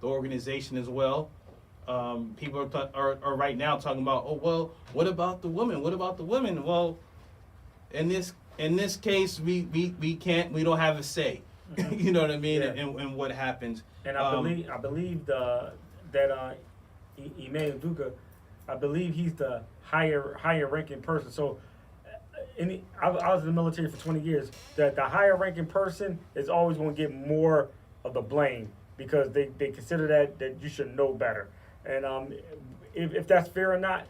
the organization as well. People are right now talking about, oh well, what about the women? What about the women? Well, in this case, we don't have a say. You know what I mean? Yeah. And what happens. And I believe that Emmanuel Duga, I believe he's the higher ranking person. So, I was in the military for 20 years. The higher ranking person is always going to get more of the blame because they consider that you should know better. And if that's fair or not,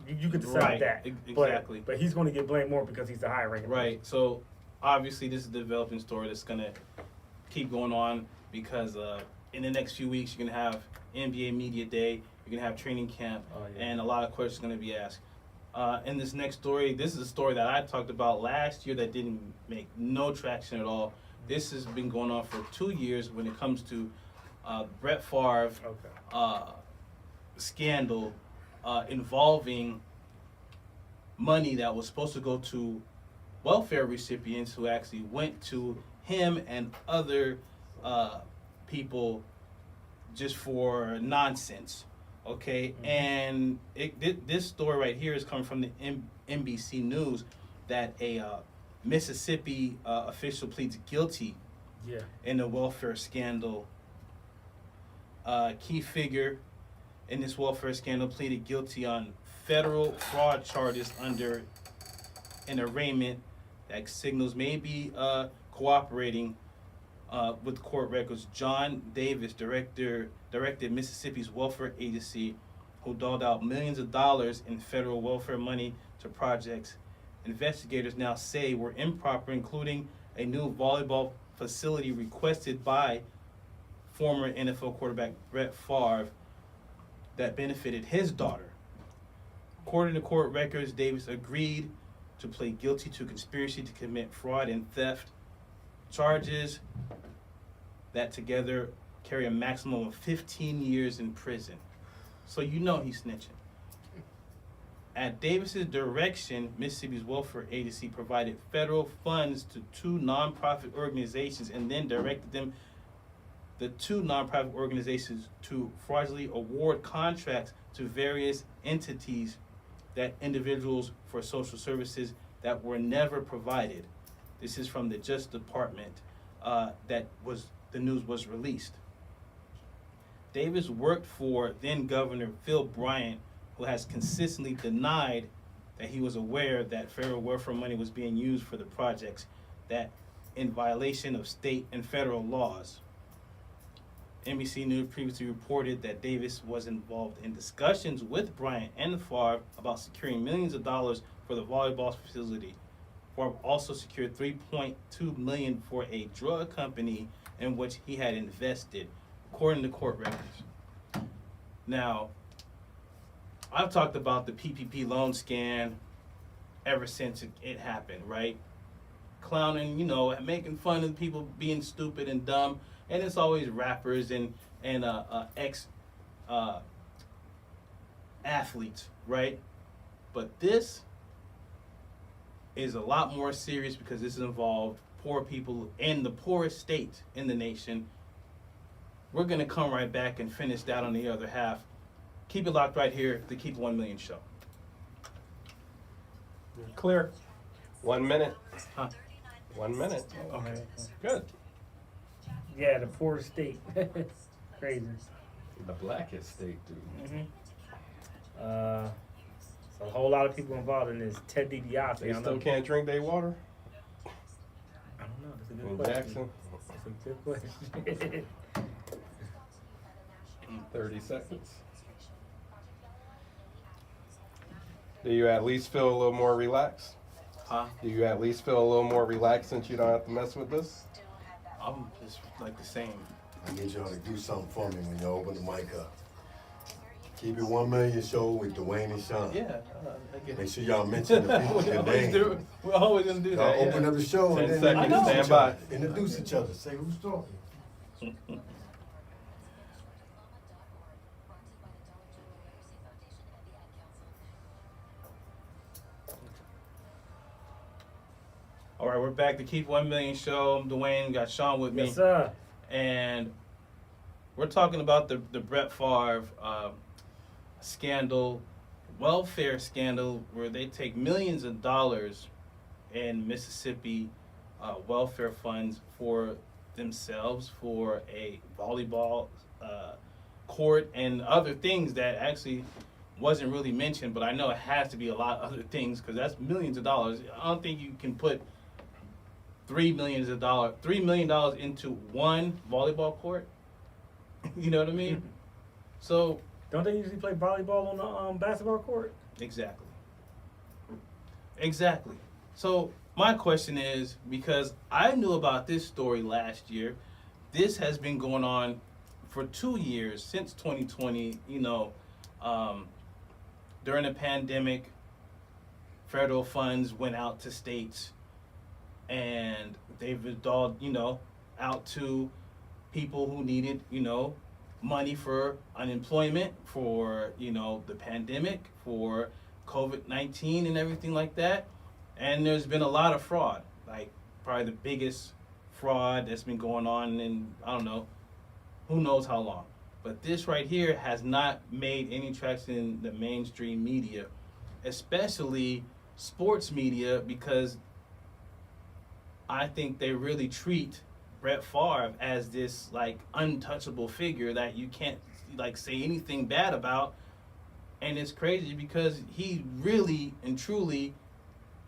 you could decide Right, that. exactly. But he's going to get blamed more because he's the higher ranking person. Right. So obviously this is a developing story that's gonna keep going on because in the next few weeks you're gonna have NBA Media Day, you're gonna have training camp, and a lot of questions are gonna be asked. In this next story, this is a story that I talked about last year that didn't make no traction at all. This has been going on for 2 years when it comes to Brett Favre scandal involving money that was supposed to go to welfare recipients who actually went to him and other people just for nonsense. Okay, and this story right here is coming from the NBC News that a Mississippi official pleads guilty in the welfare scandal. Key figure in this welfare scandal pleaded guilty on federal fraud charges under an arraignment that signals may be cooperating with court records. John Davis, directed Mississippi's welfare agency, who doled out millions of dollars in federal welfare money to projects investigators now say were improper, including a new volleyball facility requested by former NFL quarterback Brett Favre that benefited his daughter. According to court records, Davis agreed to plead guilty to conspiracy to commit fraud and theft charges that together carry a maximum of 15 years in prison. So you know he's snitching. At Davis's direction, Mississippi's welfare agency provided federal funds to 2 nonprofit organizations and then directed the 2 nonprofit organizations to fraudulently award contracts to various entities that individuals for social services that were never provided. This is from the Justice Department the news was released. Davis worked for then Governor Phil Bryant, who has consistently denied that he was aware that federal welfare money was being used for the projects that in violation of state and federal laws. NBC News previously reported that Davis was involved in discussions with Bryant and Favre about securing millions of dollars for the volleyball facility. Favre also secured $3.2 million for a drug company in which he had invested, according to court records. Now, I've talked about the PPP loan scam ever since it happened, right? Clowning, making fun of people being stupid and dumb, and it's always rappers and ex athletes, right? But this is a lot more serious because this involved poor people in the poorest state in the nation. We're going to come right back and finish that on the other half. Keep it locked right here, the Keep 1 Million Show. Clear. 1 minute. Huh? 1 minute. Okay. Good. Yeah, the poorest state. Crazy. The blackest state, dude. So a whole lot of people involved in this. Ted DiBiase. They still can't drink their water? I don't know. That's a good In question. Jackson? That's a good question. 30 seconds. Do you at least feel a little more relaxed? Huh? Do you at least feel a little more relaxed since you don't have to mess with this? I'm just like the same. I need y'all to do something for me when you open the mic up. Keep it 1 Million Show with Dwayne and Sean. Yeah, I get Make it. sure y'all mention the people, their name. We're always going to do Y'all that. open up the show 10 and then seconds, introduce stand each by. other. Introduce each other. Say who's talking. All right, we're back to Keep 1 Million Show. I'm Dwayne, got Sean with me. Yes, sir. And we're talking about the Brett Favre scandal, welfare scandal, where they take millions of dollars in Mississippi welfare funds for themselves, for a volleyball court and other things that actually wasn't really mentioned, but I know it has to be a lot of other things because that's millions of dollars. I don't think you can put $3 million into one volleyball court. You know what I mean? So Don't they usually play volleyball on the basketball court? exactly. So my question is, because I knew about this story last year, this has been going on for 2 years since 2020. During the pandemic, federal funds went out to states, and they've doled, out to people who needed, money for unemployment, for, the pandemic, for COVID-19 and everything like that. And there's been a lot of fraud, like probably the biggest fraud that's been going on in, I don't know, who knows how long. But this right here has not made any traction in the mainstream media, especially sports media, because I think they really treat Brett Favre as this like untouchable figure that you can't like say anything bad about. And it's crazy because he really and truly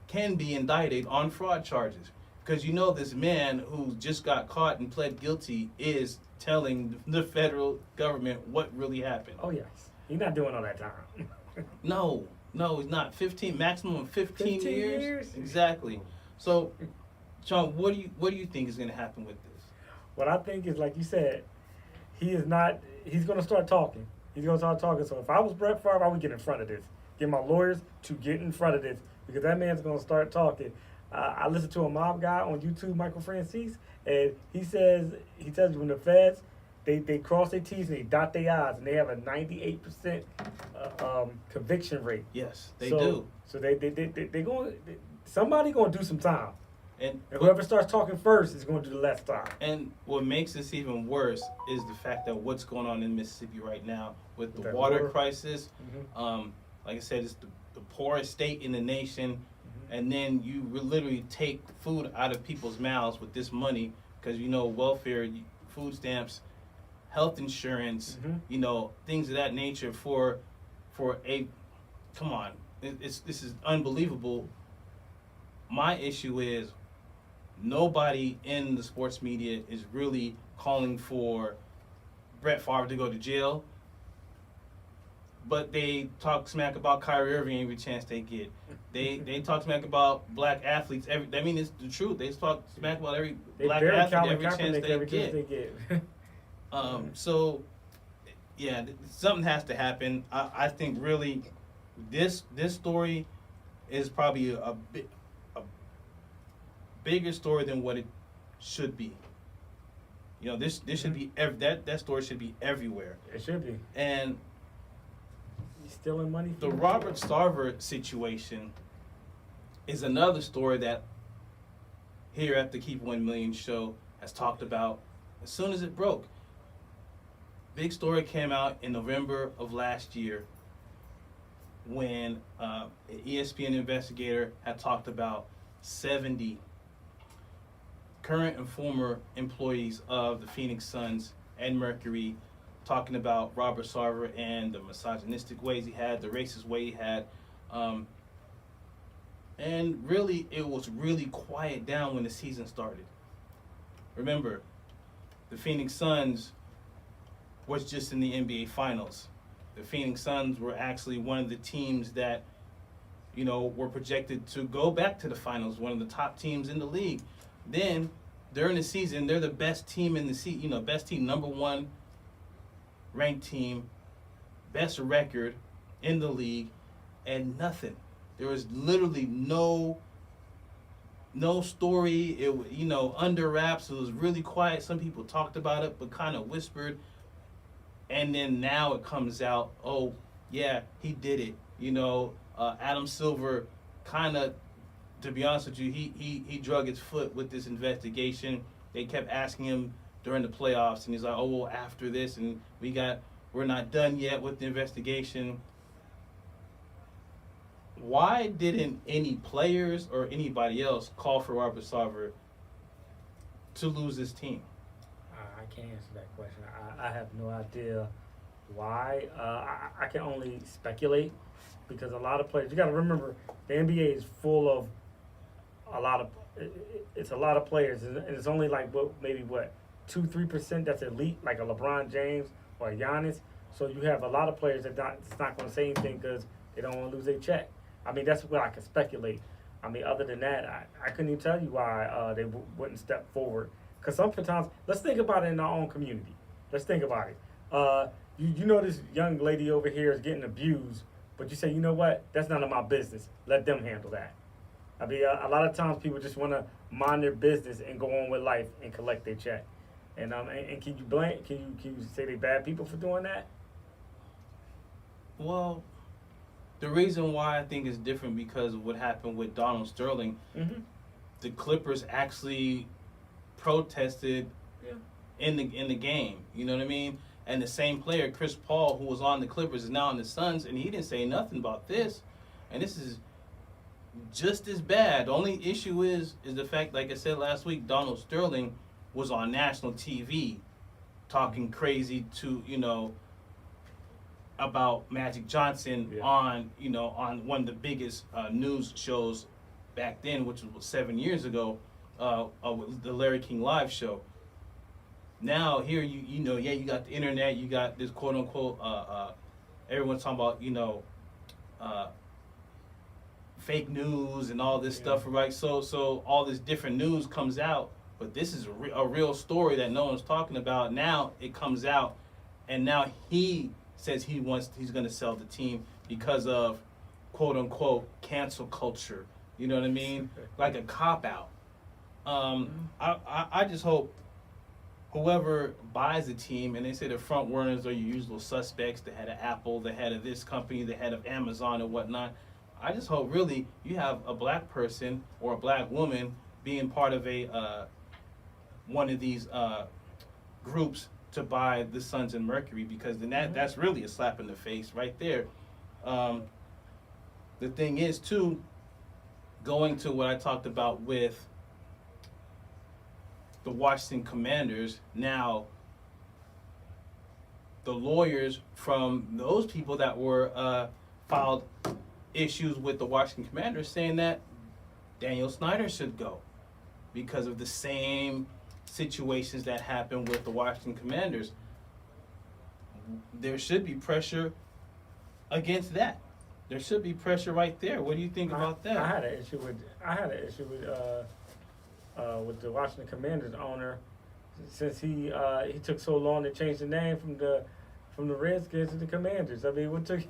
can be indicted on fraud charges. Because this man who just got caught and pled guilty is telling the federal government what really happened. Oh yes, he's not doing all that time. No, he's not. Maximum 15 years. years? Exactly. So, Sean, what do you think is going to happen with this? What I think is, like you said, he's going to start talking. He's going to start talking. So if I was Brett Favre, I would get in front of this. Get my lawyers to get in front of this because that man's going to start talking. I listened to a mob guy on YouTube, Michael Francis, and he tells you when the feds, they cross their T's and they dot their I's, and they have a 98% conviction rate. Yes, they do. So somebody going to do some time. And whoever starts talking first is going to do the less time. And what makes this even worse is the fact that what's going on in Mississippi right now with the That water water. crisis. Mhm. Like I said, it's the poorest state in the nation. And then you literally take food out of people's mouths with this money because, welfare, food stamps, health insurance, things of that nature for come on. This is unbelievable. My issue is nobody in the sports media is really calling for Brett Favre to go to jail. But they talk smack about Kyrie Irving every chance they get. They talk smack about black athletes. It's the truth. They talk smack about every black athlete every chance they get. So, yeah, something has to happen. I think really, this story is probably a bigger story than what it should be. This should be that story should be everywhere. It should be. And Stealing money. the Robert Sarver situation is another story that here at the Keep 1 Million show has talked about as soon as it broke. Big story came out in November of last year when an ESPN investigator had talked about 70 current and former employees of the Phoenix Suns and Mercury talking about Robert Sarver and the misogynistic ways he had, the racist way he had. And really, it was really quiet down when the season started. Remember, the Phoenix Suns was just in the NBA Finals. The Phoenix Suns were actually one of the teams that, were projected to go back to the finals, one of the top teams in the league. Then, during the season, they're the best team in the season, best team, number one ranked team, best record in the league, and nothing. There was literally no story. It under wraps. It was really quiet. Some people talked about it, but kind of whispered. And then now it comes out. Oh yeah, he did it. Adam Silver kind of, to be honest with you, he drug his foot with this investigation. They kept asking him during the playoffs, and he's like, oh, well, after this, and we're not done yet with the investigation. Why didn't any players or anybody else call for Robert Sarver to lose this team? I can't answer that question. I have no idea why. I can only speculate because a lot of players. You got to remember the NBA is full of a lot of. It's a lot of players, and it's only like maybe 2-3% that's elite, like a LeBron James or a Giannis. So you have a lot of players that's not going to say anything because they don't want to lose their check. I mean, that's what I can speculate. I mean, other than that, I couldn't even tell you why they wouldn't step forward. Because sometimes, let's think about it in our own community. Let's think about it. You know this young lady over here is getting abused, but you say, you know what? That's none of my business. Let them handle that. I mean, a lot of times people just want to mind their business and go on with life and collect their check. And can you blame? Can you say they bad people for doing that? Well, the reason why I think it's different because of what happened with Donald Sterling. Mm-hmm. The Clippers actually protested in the game. You know what I mean? And the same player, Chris Paul, who was on the Clippers, is now on the Suns, and he didn't say nothing about this. And this is just as bad. The only issue is the fact, like I said last week, Donald Sterling was on national TV talking crazy to, about Magic Johnson on one of the biggest news shows back then, which was 7 years ago, the Larry King Live show. Now here you got the internet, you got this quote unquote everyone's talking about fake news and all this stuff, right? So all this different news comes out, but this is a real story that no one's talking about. Now it comes out, and now he says he's going to sell the team because of quote unquote cancel culture. You know what I mean? Like a cop out. I just hope whoever buys the team, and they say the front runners are your usual suspects, the head of Apple, the head of this company, the head of Amazon and whatnot. I just hope really you have a black person or a black woman being part of one of these groups to buy the Suns and Mercury, because then that's really a slap in the face right there. The thing is too, going to what I talked about with the Washington Commanders, now the lawyers from those people that were filed issues with the Washington Commanders saying that Daniel Snyder should go because of the same situations that happened with the Washington Commanders. There should be pressure against that. There should be pressure right there. What do you think about that? I had an issue with the Washington Commanders owner, since he took so long to change the name from the Redskins to the Commanders. I mean, what took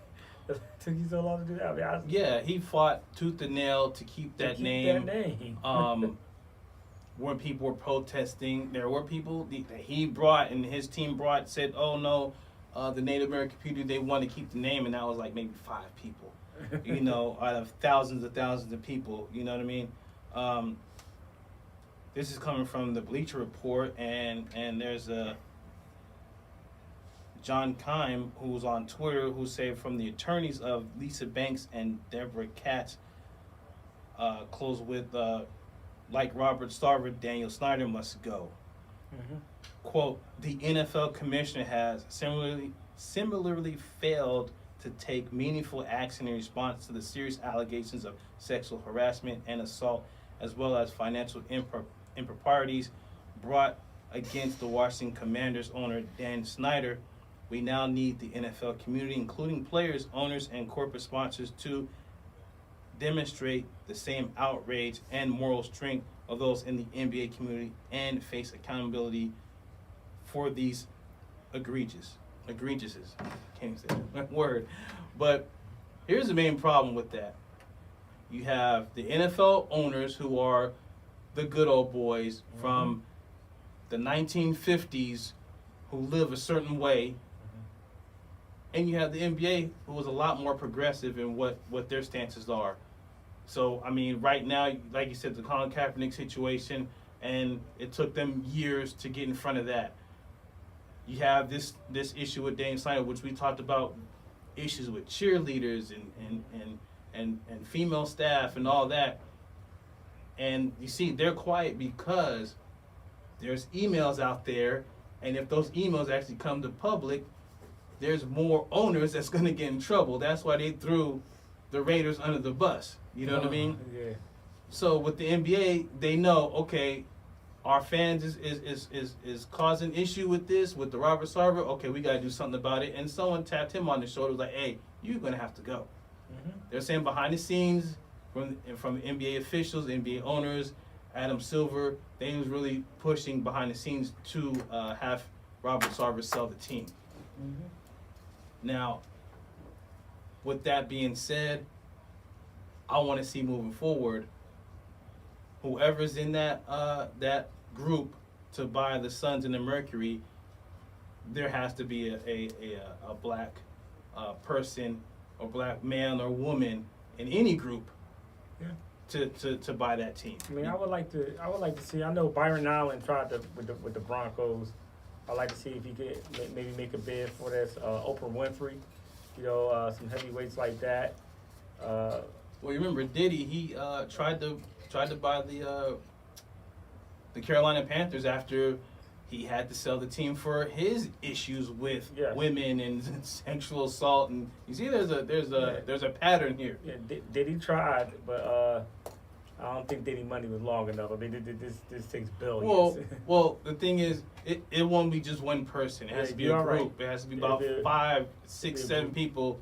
you so long to do that? I mean, he fought tooth and nail to keep that name. When people were protesting, there were people that he brought and his team said, oh no, the Native American community, they want to keep the name, and that was like maybe 5 people, out of thousands of people, you know what I mean? This is coming from the Bleacher Report, and there's a John Keim, who's on Twitter, who said from the attorneys of Lisa Banks and Deborah Katz, close with, like Robert Sarver, Daniel Snyder must go. Mm-hmm. Quote, the NFL commissioner has similarly failed to take meaningful action in response to the serious allegations of sexual harassment and assault, as well as financial improprieties brought against the Washington Commanders owner Dan Snyder. We now need the NFL community, including players, owners, and corporate sponsors, to demonstrate the same outrage and moral strength of those in the NBA community and face accountability for these egregiouses. Can't say that word. But here's the main problem with that. You have the NFL owners, who are the good old boys from the 1950s, who live a certain way. And you have the NBA, who is a lot more progressive in what their stances are. So, I mean, right now, like you said, the Colin Kaepernick situation, and it took them years to get in front of that. You have this issue with Dame Snyder, which we talked about, issues with cheerleaders and female staff and all that. And you see, they're quiet because there's emails out there, and if those emails actually come to public, there's more owners that's going to get in trouble. That's why they threw the Raiders under the bus. You know what I mean? Yeah. So with the NBA, they know, okay, our fans is causing issue with this, with the Robert Sarver. Okay, we got to do something about it. And someone tapped him on the shoulder, was like, hey, you're going to have to go. Mm-hmm. They're saying behind the scenes from NBA officials, NBA owners, Adam Silver, they was really pushing behind the scenes to have Robert Sarver sell the team. Mm-hmm. Now, with that being said, I want to see moving forward, whoever's in that group to buy the Suns and the Mercury, there has to be a black person or black man or woman in any group to buy that team. I mean, I would like to see. I know Byron Allen tried to with the Broncos. I'd like to see if he could maybe make a bid for this. Oprah Winfrey, some heavyweights like that. Well, you remember Diddy? He tried to buy the Carolina Panthers after he had to sell the team for his issues with women and sexual assault. And you see, there's a pattern here. Yeah, Diddy tried, but I don't think Diddy money was long enough. I mean, this takes billions. Well, the thing is, it won't be just one person. It has to be a group. Right. It has to be about 5, 6, 7 people.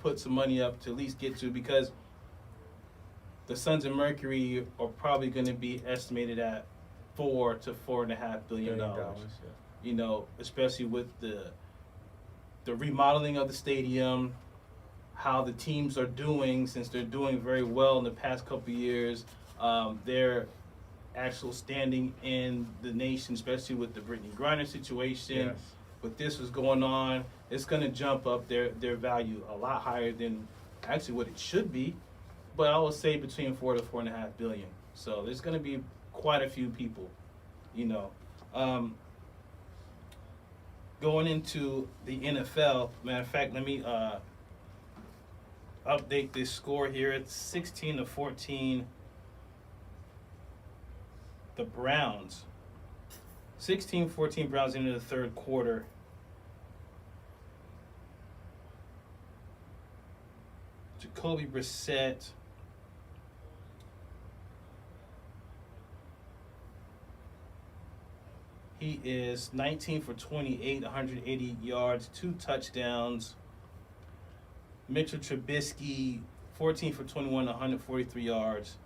Put some money up to at least get to, because the Suns and Mercury are probably going to be estimated at $4 to $4.5 billion. Especially with the remodeling of the stadium, how the teams are doing, since they're doing very well in the past couple of years. Their actual standing in the nation, especially with the Brittany Griner situation. Yes. With this was going on, it's going to jump up their value a lot higher than actually what it should be. But I would say between 4 to 4.5 billion. So there's going to be quite a few people, going into the NFL. Matter of fact, let me update this score here. It's 16 to 14. The Browns. 16-14 Browns into the third quarter. Jacoby Brissett. He is 19 for 28, 180 yards, 2 touchdowns. Mitchell Trubisky, 14 for 21, 143 yards,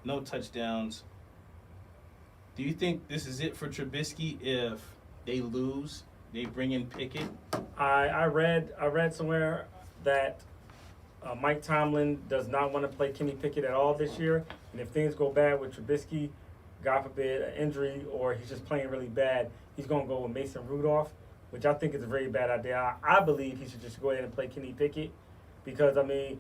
no touchdowns. Do you think this is it for Trubisky if they lose? They bring in Pickett? I read somewhere that Mike Tomlin does not want to play Kenny Pickett at all this year, and if things go bad with Trubisky, God forbid, an injury, or he's just playing really bad, he's going to go with Mason Rudolph, which I think is a very bad idea. I believe he should just go ahead and play Kenny Pickett, because, I mean,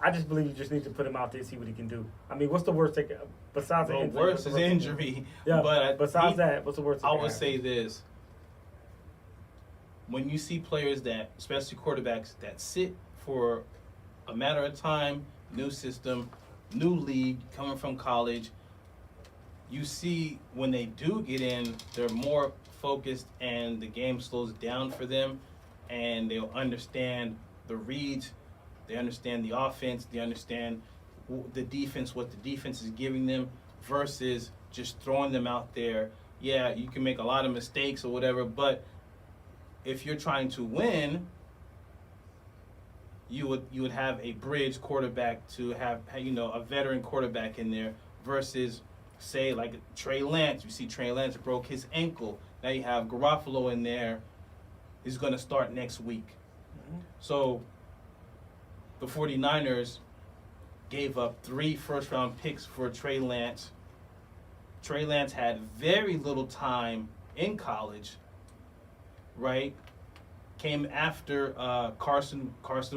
I just believe you just need to put him out there and see what he can do. I mean, what's the worst thing, besides an injury? Worst is injury. Yeah, but besides that, what's the worst thing? I would say this. When you see players that, especially quarterbacks, that sit for a matter of time, new system, new league, coming from college, you see when they do get in, they're more focused and the game slows down for them, and they'll understand the reads, they understand the offense, they understand the defense, what the defense is giving them, versus just throwing them out there. Yeah, you can make a lot of mistakes or whatever, but if you're trying to win, you would have a bridge quarterback to have, a veteran quarterback in there, versus, say, like Trey Lance. You see Trey Lance broke his ankle. Now you have Garoppolo in there. He's going to start next week. Mm-hmm. So the 49ers gave up 3 first-round picks for Trey Lance. Trey Lance had very little time in college, right? Came after Carson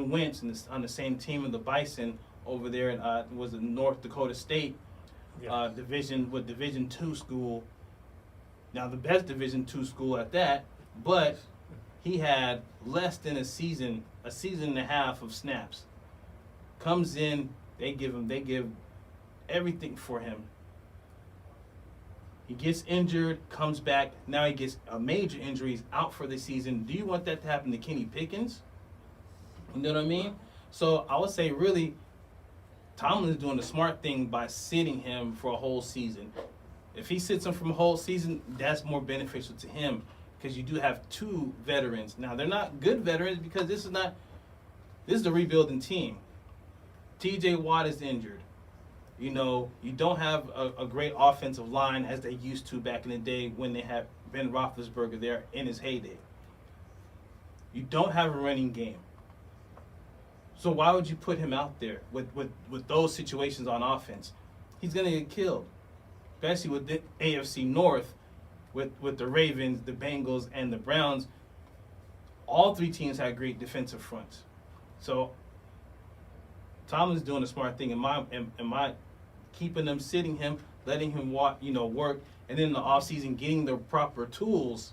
Wentz on the same team of the Bison over there in was it North Dakota State. Yeah. Division II school. Now the best Division II school at that, but he had less than a season and a half of snaps. Comes in, they give everything for him. He gets injured, comes back. Now he gets a major injury, he's out for the season. Do you want that to happen to Kenny Pickens? You know what I mean? So I would say really, Tomlin's doing the smart thing by sitting him for a whole season. If he sits him from a whole season, that's more beneficial to him because you do have two veterans. Now they're not good veterans because this is a rebuilding team. T.J. Watt is injured. You know, you don't have a great offensive line as they used to back in the day when they had Ben Roethlisberger there in his heyday. You don't have a running game. So why would you put him out there with those situations on offense? He's going to get killed, especially with the AFC North, with the Ravens, the Bengals, and the Browns. All three teams had great defensive fronts. So Tomlin's doing a smart thing in my keeping them, sitting him, letting him work, and then in the offseason getting the proper tools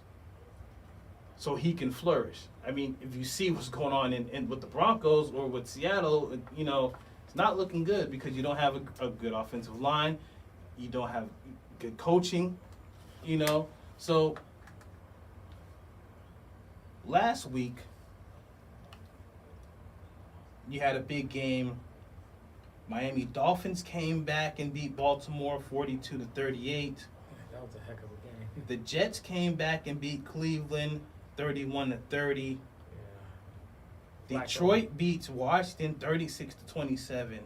so he can flourish. I mean, if you see what's going on in with the Broncos or with Seattle, it's not looking good because you don't have a good offensive line. You don't have good coaching, So last week, you had a big game. Miami Dolphins came back and beat Baltimore 42-38. That was a heck of a game. The Jets came back and beat Cleveland 31-30. Yeah. Detroit beats Washington 36-27.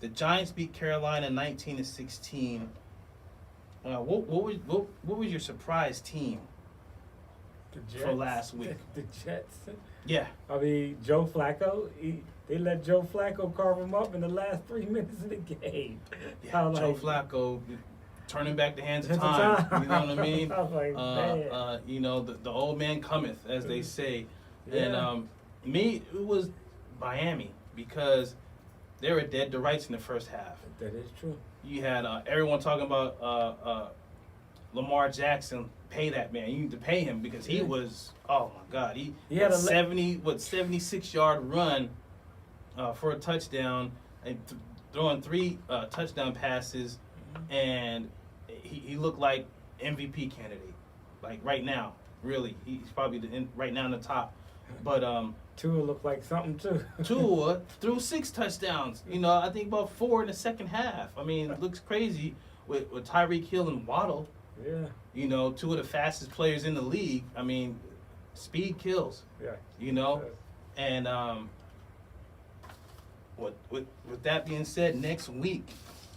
The Giants beat Carolina 19-16. What was your surprise team The Jets, for last week? The Jets. Yeah. I mean, Joe Flacco. They let Joe Flacco carve him up in the last 3 minutes of the game. Yeah, Joe Flacco turning back the hands of time. You know what I mean? I was like, man. The old man cometh, as they say. Yeah. And it was Miami because they were dead to rights in the first half. That is true. You had everyone talking about Lamar Jackson. Pay that man. You need to pay him because he was, oh my God, he had a 76-yard run for a touchdown and throwing 3 touchdown passes, and he looked like MVP candidate. Like right now, really, he's probably right now in the top. But Tua looked like something too. Tua threw 6 touchdowns. I think about 4 in the second half. I mean, it looks crazy with Tyreek Hill and Waddle. Yeah. 2 of the fastest players in the league. I mean, speed kills. Yeah. And with that being said, next week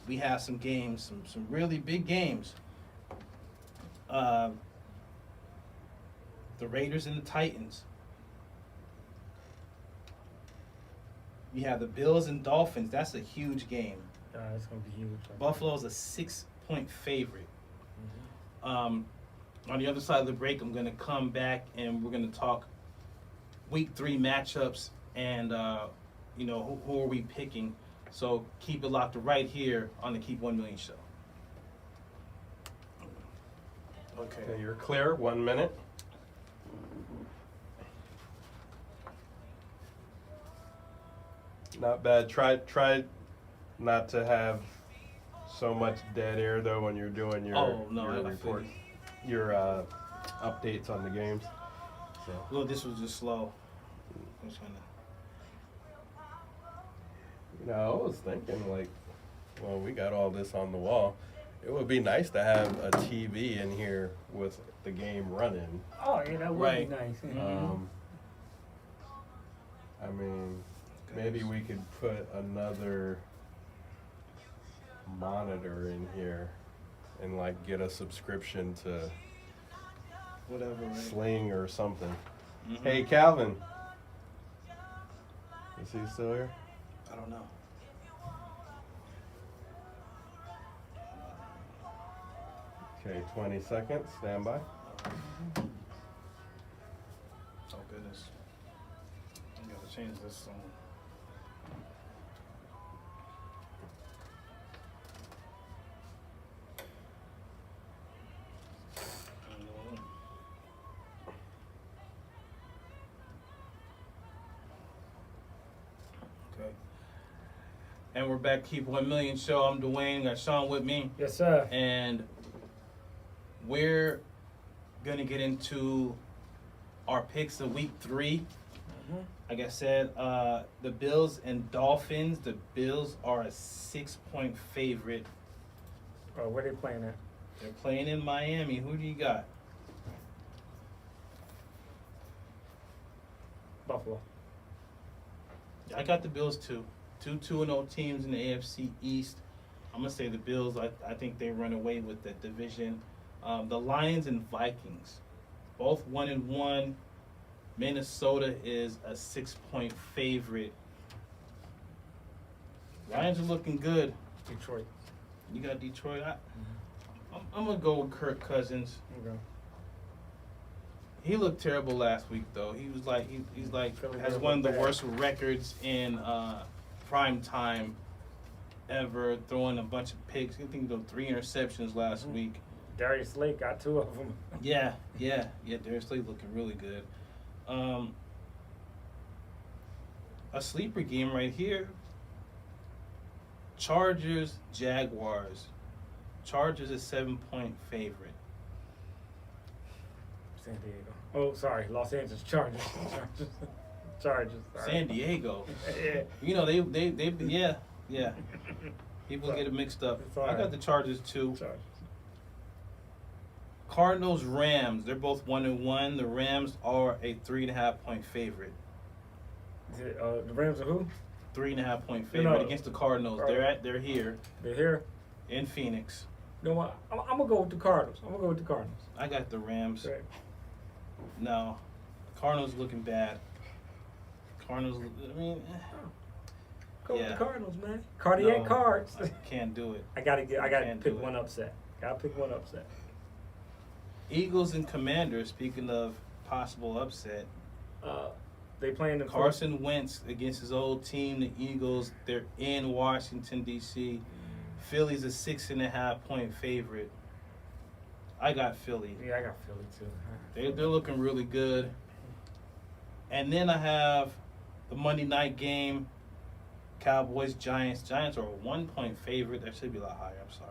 we have some games, some really big games. The Raiders and the Titans. You have the Bills and Dolphins. That's a huge game. It's gonna be huge. Buffalo's a 6-point favorite. On the other side of the break, I'm going to come back and we're going to talk week 3 matchups and, who are we picking. So keep it locked right here on the Keep 1 Million Show. Okay, you're clear. 1 minute. Not bad. Try not to have so much dead air though when you're doing your report, your updates on the games. So. Well, this was just slow. I'm just gonna... I was thinking we got all this on the wall. It would be nice to have a TV in here with the game running. Oh yeah, that would be nice. I mean, maybe we could put another monitor in here and get a subscription to whatever, right? Sling or something. Mm-hmm. Hey, Calvin. Is he still here? I don't know. Okay, 20 seconds. Stand by. Oh goodness. I gotta change this song. And we're back, Keep 1 Million Show. I'm Dwayne, got Sean with me. Yes, sir. And we're going to get into our picks of week 3. Like I said, the Bills and Dolphins. The Bills are a 6-point favorite. Where they playing at? They're playing in Miami. Who do you got? Buffalo. I got the Bills too. 2-2-0 teams in the AFC East. I'm going to say the Bills. I think they run away with the division. The Lions and Vikings, both 1-1. Minnesota is a 6-point favorite. Lions are looking good. Detroit. You got Detroit. I'm going to go with Kirk Cousins. Okay. He looked terrible last week, though. He was like, he's like, Philly has looked one of the bad. worst records in prime time ever, throwing a bunch of picks. I think he threw 3 interceptions last week. Darius Slade got 2 of them. Yeah. Darius Slade looking really good. A sleeper game right here. Chargers, Jaguars. Chargers a 7-point favorite. San Diego. Oh, sorry, Los Angeles Chargers. Chargers. Sorry. San Diego. Yeah. You know, they yeah. People get it mixed up. It's all I got right. the Chargers too. Chargers. Cardinals, Rams. They're both 1-1. The Rams are a 3.5-point favorite. Is it, the Rams are who? 3.5-point favorite No. against the Cardinals. They're here They're here. in Phoenix. You know what? I'm gonna go with the Cardinals. I got the Rams. Right. No, the Cardinals looking bad. Cardinals. I mean, Go with Yeah. the Cardinals, man. Cardiac no, cards. I can't do it. I gotta Can't do pick it. one upset. Gotta pick one upset. Eagles and Commanders. Speaking of possible upset, They playing the Carson Wentz against his old team, the Eagles. They're in Washington D.C. Philly's a 6.5-point favorite. I got Philly. Yeah, I got Philly too. They're looking really good. And then I have the Monday night game. Cowboys, Giants. Giants are a 1-point favorite. That should be a lot higher. I'm sorry.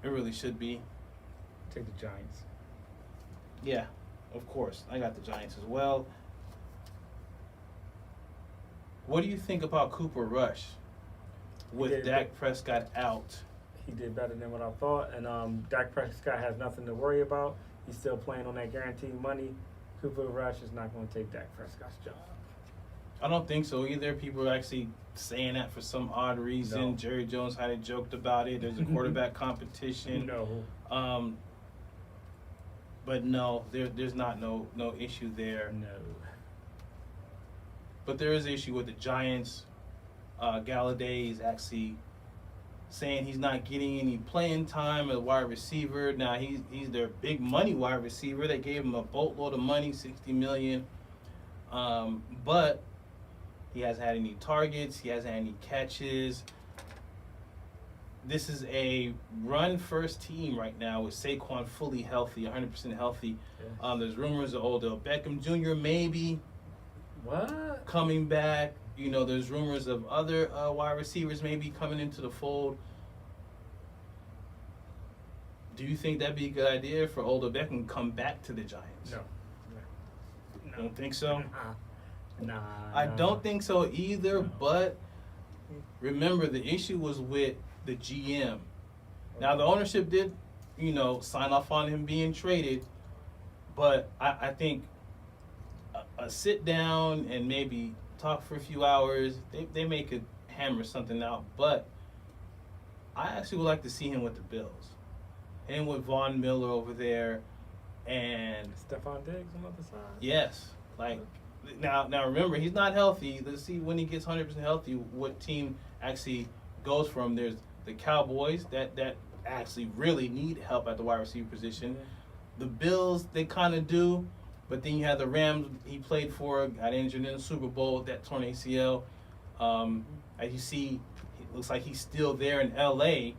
It really should be. Take the Giants. Yeah, of course. I got the Giants as well. What do you think about Cooper Rush with did- Dak Prescott out? He did better than what I thought, and Dak Prescott has nothing to worry about. He's still playing on that guaranteed money. Cooper Rush is not going to take Dak Prescott's job. I don't think so either. People are actually saying that for some odd reason. No. Jerry Jones had it joked about it. There's a quarterback competition. No. But no, there's not no issue there. No. But there is an issue with the Giants. Galladay is actually saying he's not getting any playing time as a wide receiver. Now he's their big money wide receiver. They gave him a boatload of money, $60 million. But he hasn't had any targets. He hasn't had any catches. This is a run-first team right now with Saquon fully healthy, 100% healthy. Yeah. There's rumors of Odell Beckham Jr. maybe What? coming back. You know, there's rumors of other wide receivers maybe coming into the fold. Do you think that'd be a good idea for Odell Beckham to come back to the Giants? No. You don't think so? Nah. I don't think so either, but remember the issue was with the GM. Now the ownership did, sign off on him being traded, but I think a sit down and maybe talk for a few hours, they may could hammer something out, but I actually would like to see him with the Bills. Him with Von Miller over there, and Stephon Diggs on the other side. yes, now remember he's not healthy. Let's see when he gets 100% healthy what team actually goes from. There's the Cowboys that actually really need help at the wide receiver position. The Bills, they kind of do, but then you have the Rams he played for, got injured in the Super Bowl with that torn ACL. As you see, it looks like he's still there in LA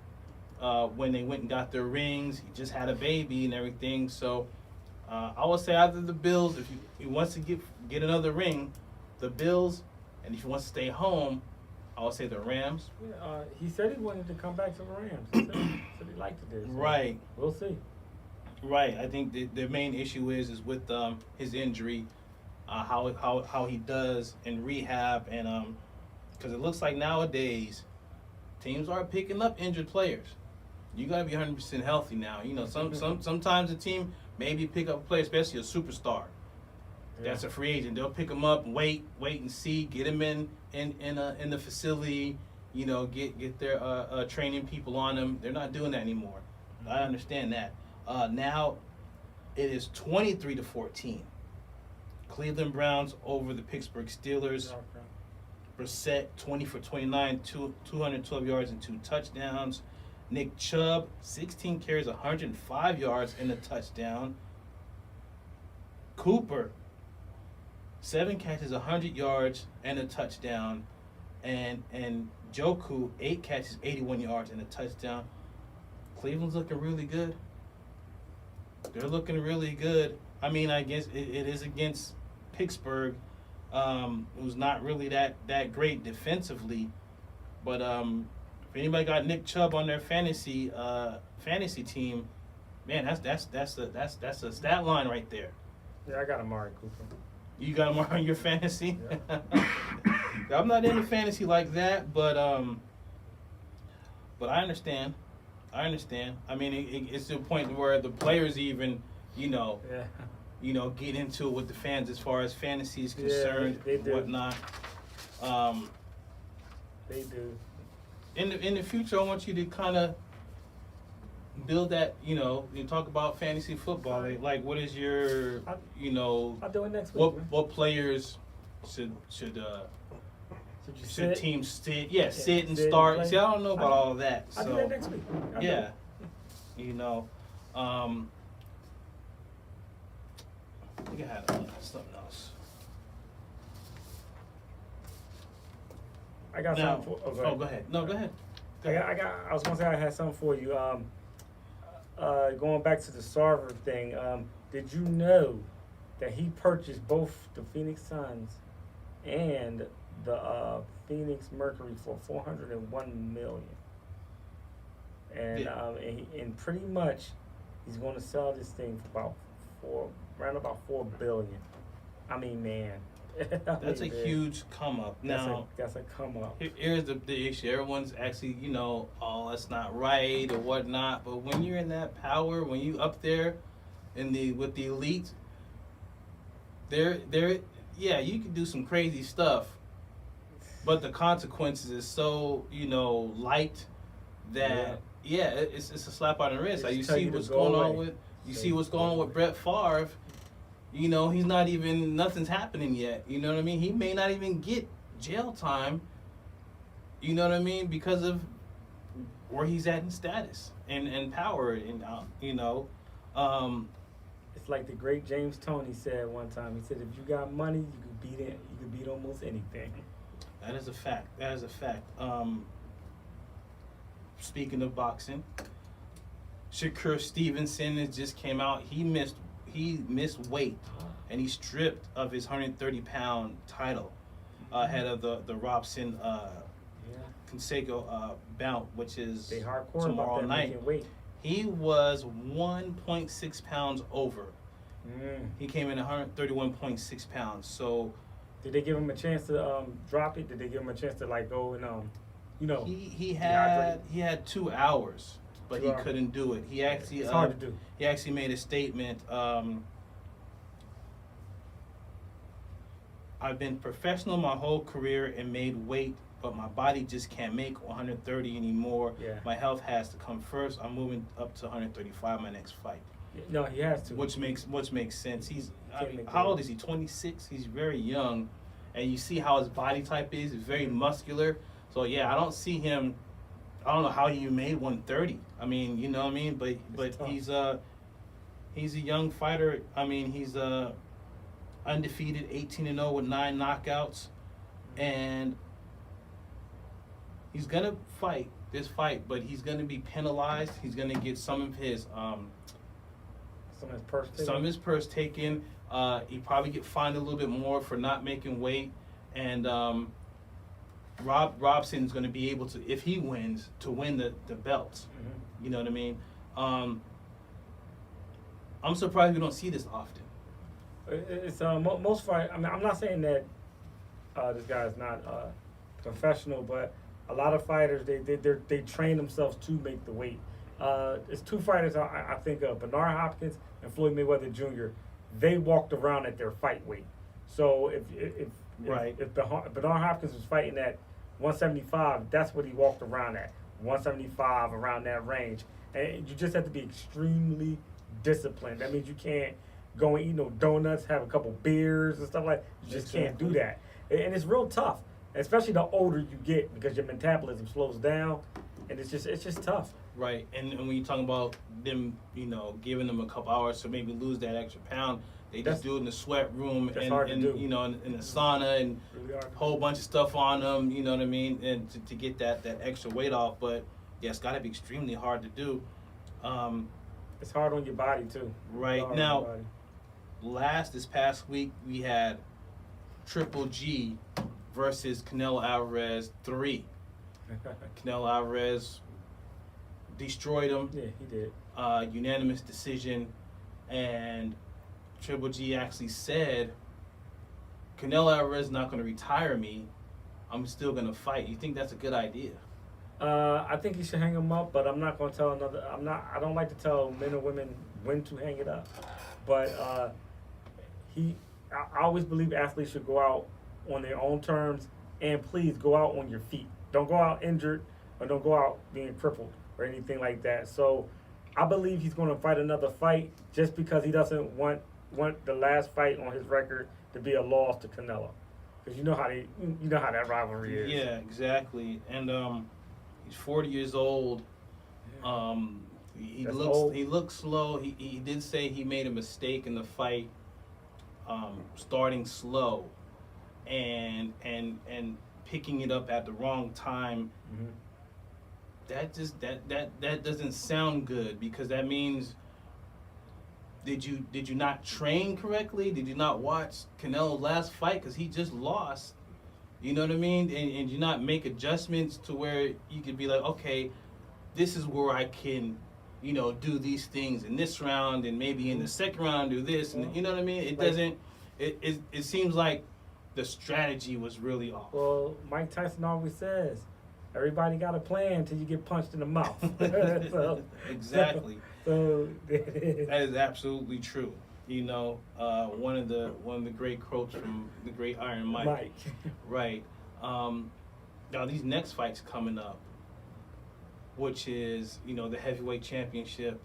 when they went and got their rings. He just had a baby and everything. So I would say either the Bills, if he wants to get another ring, the Bills, and if he wants to stay home, I would say the Rams. Yeah, he said he wanted to come back to the Rams. He said he liked it there. So Right. We'll see. Right. I think the main issue is with his injury, how he does in rehab, and because it looks like nowadays teams are picking up injured players. You got to be 100% healthy now. You know, sometimes a team maybe pick up a player, especially a superstar. That's a free agent. They'll pick him up, wait and see, get him in the facility. You know, get their training people on him. They're not doing that anymore. I understand that. Now it is 23-14. Cleveland Browns over the Pittsburgh Steelers. Brissett 20 for 29, 212 yards and 2 touchdowns. Nick Chubb 16 carries, 105 yards and a touchdown. Cooper 7 catches, 100 yards and a touchdown. And Joku 8 catches, 81 yards and a touchdown. Cleveland's looking really good. They're looking really good. I mean, I guess it is against Pittsburgh, who's not really that great defensively. But if anybody got Nick Chubb on their fantasy team, man, that's a stat line right there. Yeah, I got Amari Cooper. You got him on your fantasy? Yeah. I'm not into fantasy like that, but I understand. I mean, it's to the point where the players even, get into it with the fans as far as fantasy is concerned, they do. whatnot. They do. In the future, I want you to kind of build that. You talk about fantasy football. Like, what is your, I'll do it next week. what players should teams sit? Yeah, sit and start. And See, I don't know about all of that. I'll do So that next week. yeah, I think I had something else. I got Now, something for. go ahead. No, go ahead. I was gonna say I had something for you. Going back to the Sarver thing. Did you know that he purchased both the Phoenix Suns and the Phoenix Mercury for $401 million? And and pretty much he's going to sell this thing for around about $4 billion. I mean, man. That's a huge come up. Now, that's a come up. Here's the issue. Everyone's actually, oh, that's not right or whatnot. But when you're in that power, when you up there with the elite, you can do some crazy stuff. But the consequences is so, light that it's a slap on the wrist. Like you see what's going on with Brett Favre. He's not even, nothing's happening yet. You know what I mean? He may not even get jail time. You know what I mean? Because of where he's at in status and power, and it's like the great James Toney said one time. He said, "If you got money, you can beat almost anything." That is a fact. Speaking of boxing, Shakur Stevenson has just came out. He missed weight, and he's stripped of his 130-pound title ahead of the Robson Conseco bout, which is tomorrow night. He was 1.6 pounds over. He came in 131.6 pounds. So, did they give him a chance to drop it? Did they give him a chance to go and He had 2 hours. But he couldn't do it. He actually it's hard to do. He actually made a statement. I've been professional my whole career and made weight, but my body just can't make 130 anymore. Yeah. My health has to come first. I'm moving up to 135 my next fight. No, he has to. Which makes sense. How old is he? 26. He's very young, and you see how his body type is. He's very muscular. So yeah, I don't see him. I don't know how he made 130. I mean, you know what I mean? But he's a young fighter. I mean, he's undefeated, 18-0 with 9 knockouts, and he's gonna fight this fight, but he's gonna be penalized. He's gonna get some of his purse taken. He probably get fined a little bit more for not making weight, and Robson's going to be able to, if he wins, to win the belts. Mm-hmm. You know what I mean? I'm surprised we don't see this often. It's most fight. I mean, I'm not saying that this guy is not professional, but a lot of fighters they train themselves to make the weight. It's two fighters I think of: Bernard Hopkins and Floyd Mayweather Jr. They walked around at their fight weight. So if Bernard Hopkins was fighting at 175, that's what he walked around at, 175, around that range. And you just have to be extremely disciplined. That means you can't go and eat no donuts, have a couple beers and stuff like that. You just can't do that. And it's real tough, especially the older you get, because your metabolism slows down, and it's just tough. Right, and when you're talking about them, giving them a couple hours to maybe lose that extra pound, they just do it in the sweat room and in the sauna and Really a whole bunch of stuff on them, you know what I mean, and to get that extra weight off. But yeah, it's got to be extremely hard to do. It's hard on your body too. Right now, this past week we had Triple G versus Canelo Alvarez 3. Canelo Alvarez destroyed him. Yeah, he did. Unanimous decision, and Triple G actually said, Canelo Alvarez is not going to retire me. I'm still going to fight. You think that's a good idea? I think he should hang him up, but I'm not going to tell I don't like to tell men or women when to hang it up. But I always believe athletes should go out on their own terms, and please go out on your feet. Don't go out injured, or don't go out being crippled or anything like that. So I believe he's going to fight another fight, just because he doesn't want the last fight on his record to be a loss to Canelo, because you know how that rivalry is. Yeah, exactly. And he's 40 years old. He looks slow. He did say he made a mistake in the fight, starting slow, and picking it up at the wrong time. Mm-hmm. That doesn't sound good, because that means, did you not train correctly? Did you not watch Canelo's last fight, because he just lost? You know what I mean? And you not make adjustments to where you could be like, okay, this is where I can, do these things in this round, and maybe in the second round do this, and you know what I mean? It seems like the strategy was really off. Well, Mike Tyson always says, everybody got a plan till you get punched in the mouth. Exactly. So that is absolutely true. One of the great quotes from the great Iron Mike. Right. Now these next fights coming up, which is the heavyweight championship.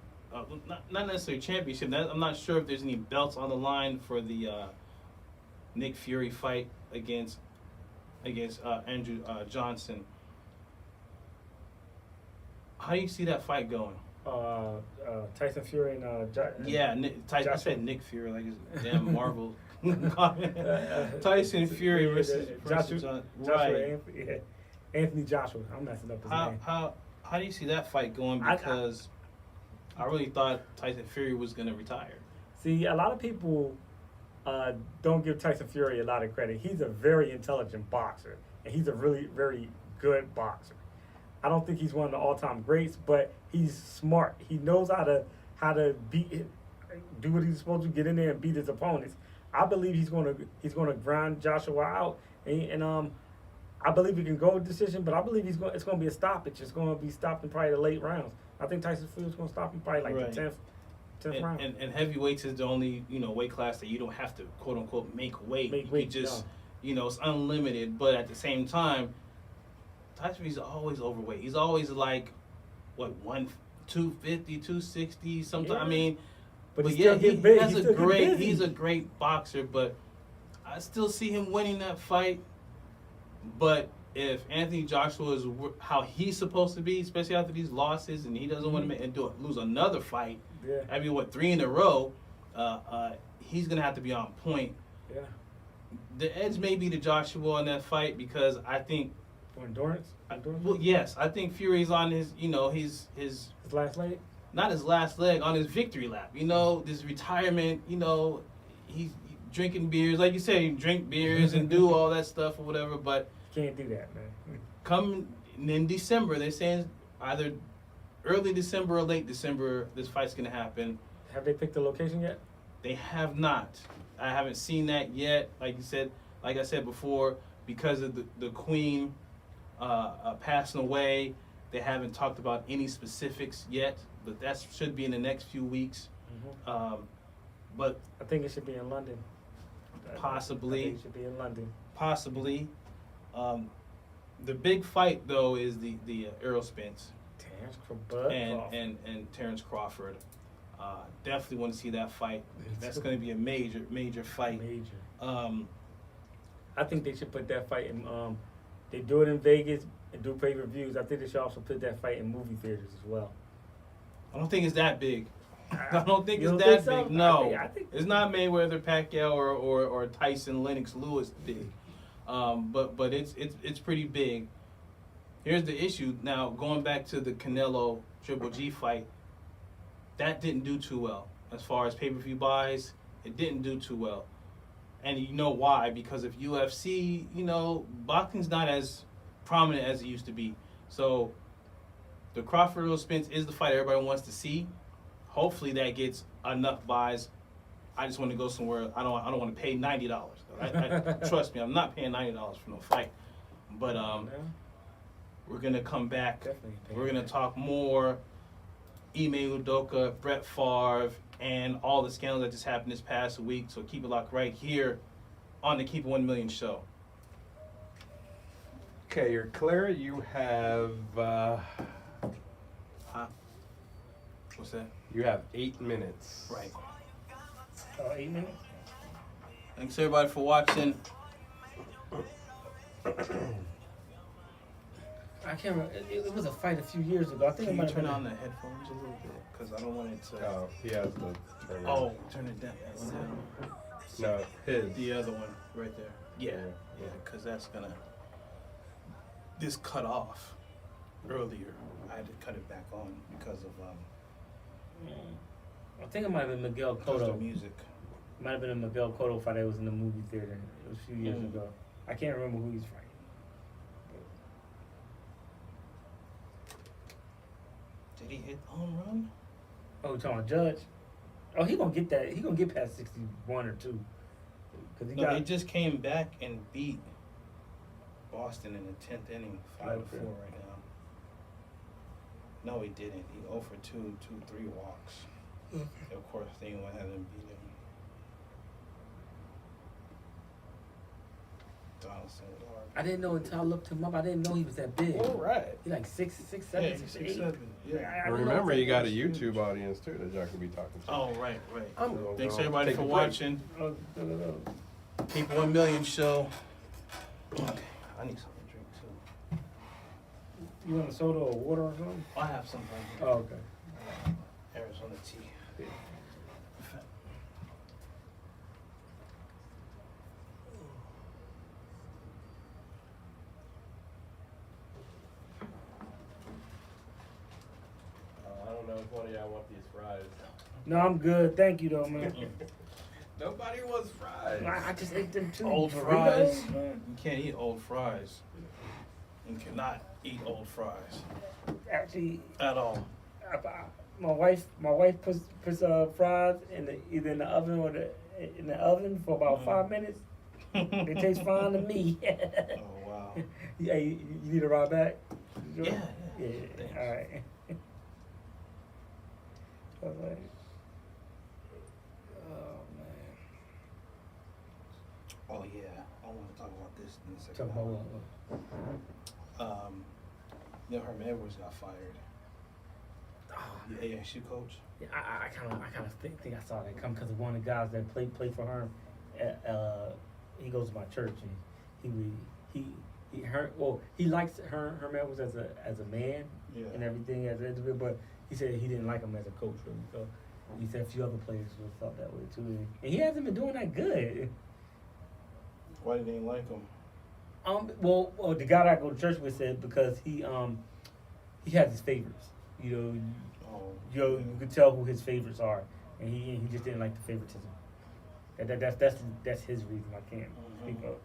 Not necessarily championship. I'm not sure if there's any belts on the line for the Nick Fury fight against Andrew Johnson. How do you see that fight going? Tyson Fury and Tyson. I said Nick Fury like it's damn Marvel. Tyson Fury versus Joshua. Right. Anthony Joshua. I'm messing up his name. How do you see that fight going? Because I really thought Tyson Fury was going to retire. See, a lot of people don't give Tyson Fury a lot of credit. He's a very intelligent boxer, and he's a really, very good boxer. I don't think he's one of the all-time greats, but he's smart. He knows how to do what he's supposed to, get in there and beat his opponents. I believe he's gonna grind Joshua out, and I believe he can go decision, but I believe it's gonna be a stoppage. It's gonna be stopped in probably the late rounds. I think Tyson Fury's gonna stop him probably like the 10th round. And heavyweights is the only weight class that you don't have to quote unquote make weight. It's unlimited. But at the same time, Tyson Fury's always overweight. He's always like, 250, 260, sometimes. Yeah. I mean, but he's big. He's a great boxer, but I still see him winning that fight. But if Anthony Joshua is how he's supposed to be, especially after these losses, and he doesn't want to lose another fight, I mean, 3 in a row, he's going to have to be on point. Yeah. The edge may be to Joshua in that fight, because I think... For endurance? Well, yes. I think Fury's on his his last leg? Not his last leg, on his victory lap. This retirement, he's drinking beers. Like you said, he drink beers and do all that stuff or whatever, but... can't do that, man. Come in December, they're saying either early December or late December, this fight's gonna happen. Have they picked the location yet? They have not. I haven't seen that yet. Like I said before, because of the Queen passing away, they haven't talked about any specifics yet. But that should be in the next few weeks. Mm-hmm. But I think it should be in London. possibly, I think it should be in London. possibly. The big fight though is the Errol Spence and Terrence Crawford. Definitely want to see that fight. That's going to be a major fight. I think they should put that fight in. They do it in Vegas and do pay-per-views. I think they should also put that fight in movie theaters as well. I don't think it's that big. I don't think You it's don't that think so? big. No, I think it's not Mayweather, Pacquiao, or Tyson, Lennox Lewis big. But it's pretty big. Here's the issue. Now going back to the Canelo Triple G fight, that didn't do too well as far as pay-per-view buys. It didn't do too well, and you know why? Because of UFC. Boxing's not as prominent as it used to be. So the Crawford Spence is the fight everybody wants to see. Hopefully that gets enough buys. I just want to go somewhere. I don't want to pay $90. Trust me, I'm not paying $90 for no fight. But we're gonna come back. We're gonna talk more Ime Udoka, Brett Favre, and all the scandals that just happened this past week. So keep it locked right here on the Keep It 1 Million show. Okay, you're clear. You have What's that? you have 8 minutes. Right. 8 minutes. Thanks everybody for watching. I can't remember. It was a fight a few years ago. I think Can it you might turn have on the headphones a little bit? Because I don't want it to... Oh, he has to turn it. Oh, turn it down. No, his. The other one right there. Yeah, because that's gonna... This cut off earlier. I had to cut it back on because of I think it might have been Miguel Cotto. the music. Might have been a Miguel Cotto fight that was in the movie theater. It was a few years ago. I can't remember who he's fighting. Did he hit home run? Oh, you're talking about Judge? Oh, he gonna get that. He gonna get past 61 or 2. Cause They just came back and beat Boston in the 10th inning, 5-4 right now. No, he didn't. He 0 for 2, 3 walks. Of course, they went ahead and beat him. Donaldson with hard. I didn't know until I looked him up. I didn't know he was that big. All right. He like 6'7", Yeah, 6'8". 6'7". Yeah. I didn't know Remember, he you got a was that big. YouTube audience too that y'all can be talking to. Oh, right. So Thanks go everybody take for a break. watching. Oh, no. Keep 1 Million show. Okay, I need something to drink too. You want a soda or water or something? I have something. Oh, okay. Arizona tea. I don't know if one of y'all want these fries. No, I'm good. Thank you, though, man. Nobody wants fries. I just ate them too. Old Doritos, fries. man. You can't eat old fries. You cannot eat old fries Actually, at all. my wife puts fries either in the oven or in the oven for about 5 minutes. They taste fine to me. Oh wow. Hey, you need a ride back? Yeah. Yeah. Thanks. All right. I was like, oh man. Oh yeah. I want to talk about this in a Talk second. about what? Herm Edwards got fired. The ASU coach. Yeah, I kind of think I saw that come because of one of the guys that played for her. He goes to my church and he likes Herm Edwards as a man and everything as an individual, but he said he didn't like him as a coach really. So he said a few other players felt that way too, and he hasn't been doing that good. Why did they like him? Well, the guy that I go to church with said because he has his favorites. You could tell who his favorites are, and he just didn't like the favoritism. That's his reason. I can't speak of.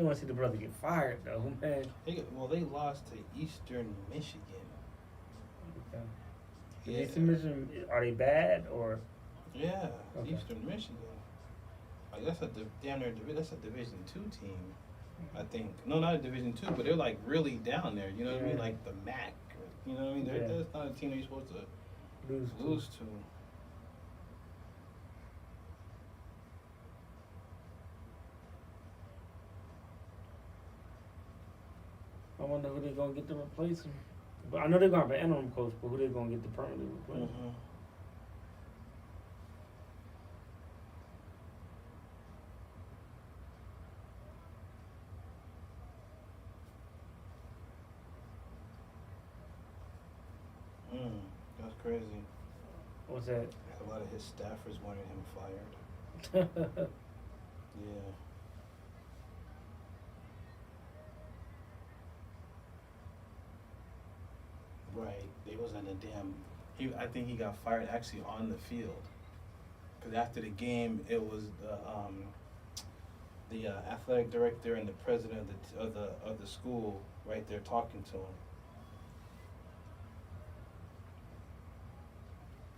ain't want to see the brother get fired though, man. They lost to Eastern Michigan. Okay. Yeah. Eastern Michigan, are they bad or? Yeah, Okay. Eastern Michigan. Like that's that's a Division II team, I think. No, not a Division II, but they're like really down there. You know what I mean? Yeah. Like the MAC. You know what I mean? Yeah. That's not a team that you're supposed to lose to. I wonder who they gonna get to replace him. But I know they're gonna have an interim coach, but who they gonna get to permanently replace? Mm-hmm. That's crazy. What's that? A lot of his staffers wanted him fired. Yeah. Right. They was in a damn. I think he got fired actually on the field. Because after the game, it was the athletic director and the president of the school right there talking to him.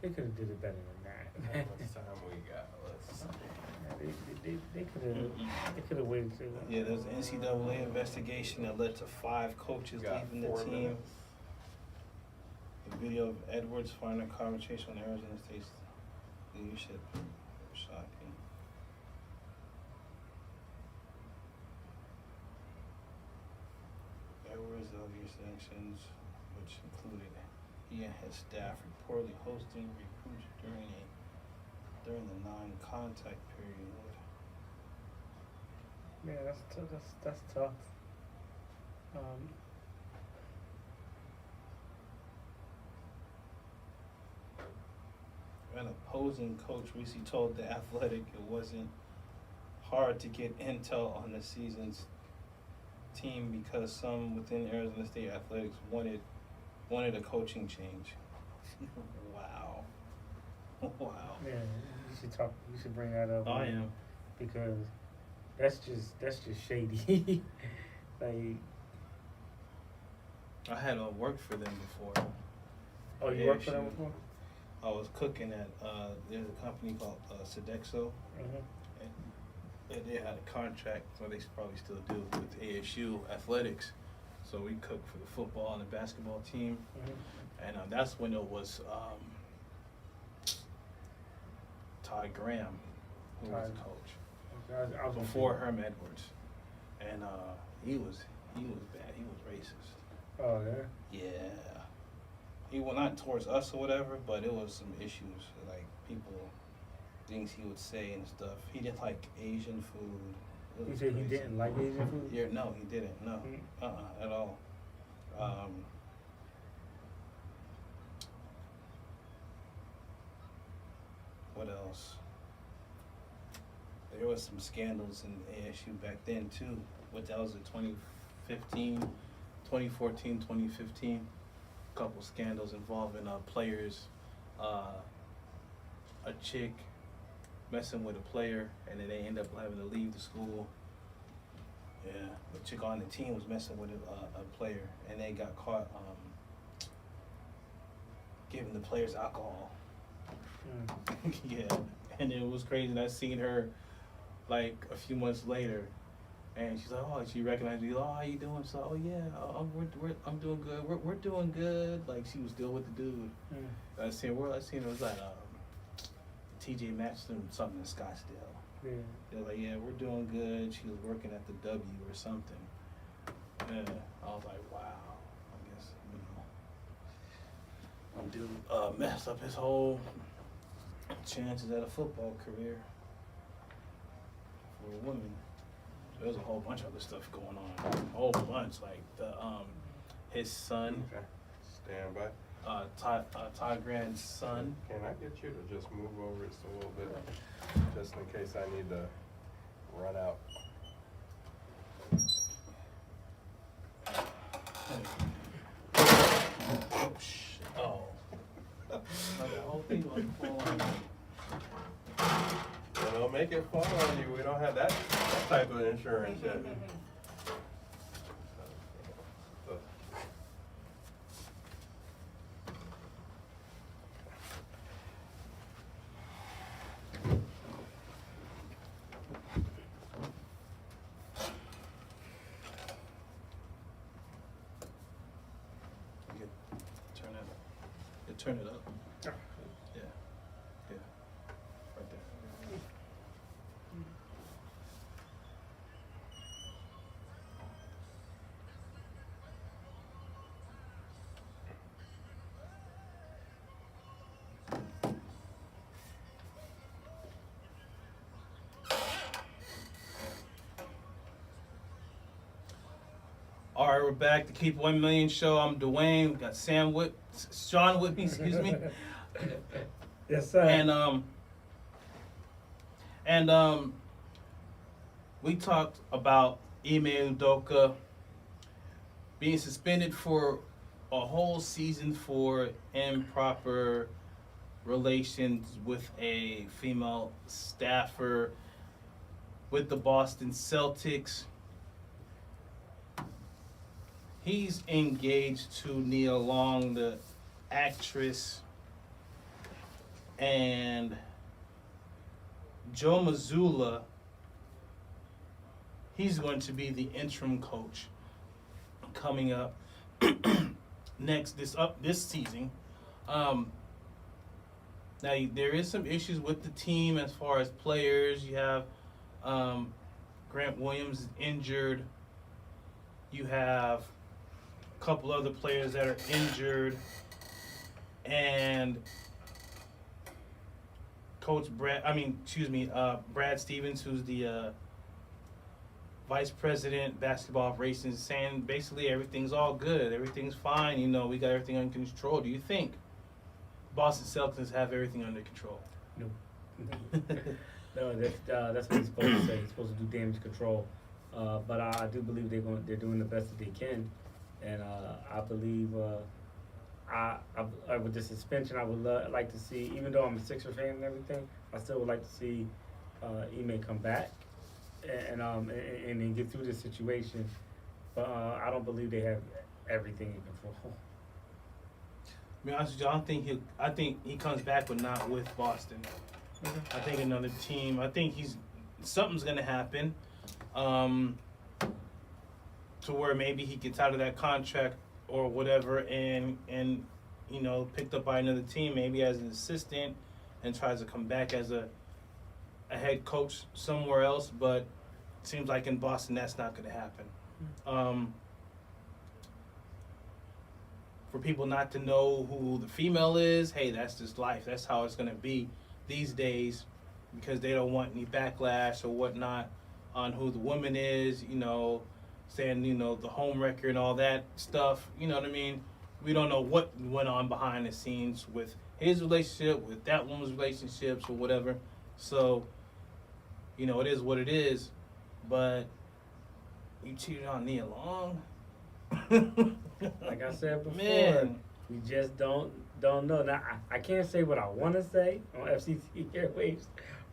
They could have did it better than How that. much time we got? Let's. They could have waited too long. Yeah, there was an NCAA investigation that led to 5 coaches Got leaving the 4 team. minutes. A video of Edwards' final conversation on Arizona State's leadership. Shocking. Edwards' obvious sanctions, which included he and his staff reportedly hosting recruits during the non-contact period. Yeah, that's tough. An opposing coach recently told The Athletic it wasn't hard to get intel on the season's team because some within Arizona State Athletics wanted a coaching change. Wow. Wow. Yeah, you should bring that up. I am. Because that's just shady. Like, I had worked for them before. oh, you Yeah, worked for them shoot. before? I was cooking at there's a company called Sodexo, and they had a contract, or they probably still do, with ASU athletics. So we cooked for the football and the basketball team, and that's when it was Ty Graham who was the coach I was before Herm Edwards, and he was bad. He was racist. Oh yeah. Yeah. He well, not towards us or whatever, but it was some issues, like people, things he would say and stuff. He didn't like Asian food. It You was said he crazy. didn't like Asian food? Yeah, no, he didn't. No, at all. What else? There was some scandals in ASU back then too. What that was in 2015, 2014, 2015. Couple scandals involving players, a chick messing with a player, and then they end up having to leave the school. Yeah, the chick on the team was messing with a player, and they got caught giving the players alcohol. Yeah, and it was crazy. And I seen her like a few months later. And she's like, oh, she recognized me. Oh, how you doing? So, oh yeah, I'm doing good. We're doing good. Like she was still with the dude. I seen her. It was like TJ Maxx and something in Scottsdale. Yeah. They're like, yeah, we're doing good. She was working at the W or something. Yeah, I was like, wow. I guess dude messed up his whole chances at a football career for a woman. There's a whole bunch of other stuff going on. A whole bunch, like the his son, Okay. Stand by. Ty Grant's son. Can I get you to just move over just a little bit, just in case I need to run out? Oh. The whole thing was falling. Well, don't make it fall on you. We don't have that type of insurance yet. Turn it up. Yeah. Yeah. Right there. All right, we're back. The Keep 1 Million show. I'm Dwayne. We got Sean with me, excuse me. Yes, sir. And we talked about Ime Udoka being suspended for a whole season for improper relations with a female staffer with the Boston Celtics. He's engaged to Nia Long, the actress, and Joe Mazzulla. He's going to be the interim coach coming up this season. Now there is some issues with the team as far as players. You have Grant Williams is injured. You have a couple other players that are injured, and Brad Stevens, who's the vice president basketball operations, saying basically everything's all good, everything's fine. You know, we got everything under control. Do you think Boston Celtics have everything under control? No. No, that's what he's supposed to say. He's supposed to do damage control. But I do believe they're doing the best that they can, and I believe I with the suspension I would like to see, even though I'm a Sixer fan and everything, I still would like to see Ime come back and then get through this situation. But I don't believe they have everything in control. To be honest with you, I think he comes back, but not with Boston. I think another team. I think something's gonna happen, to where maybe he gets out of that contract or whatever, and picked up by another team, maybe as an assistant, and tries to come back as a head coach somewhere else. But it seems like in Boston that's not gonna happen. For people not to know who the female is, hey, that's just life. That's how it's gonna be these days, because they don't want any backlash or whatnot on who the woman is, saying, the home record and all that stuff, you know what I mean? We don't know what went on behind the scenes with his relationship, with that woman's relationships or whatever. So, it is what it is, but you cheated on Nia Long? Like I said before, Man. we just don't know. Now I can't say what I want to say on FCC Airwaves,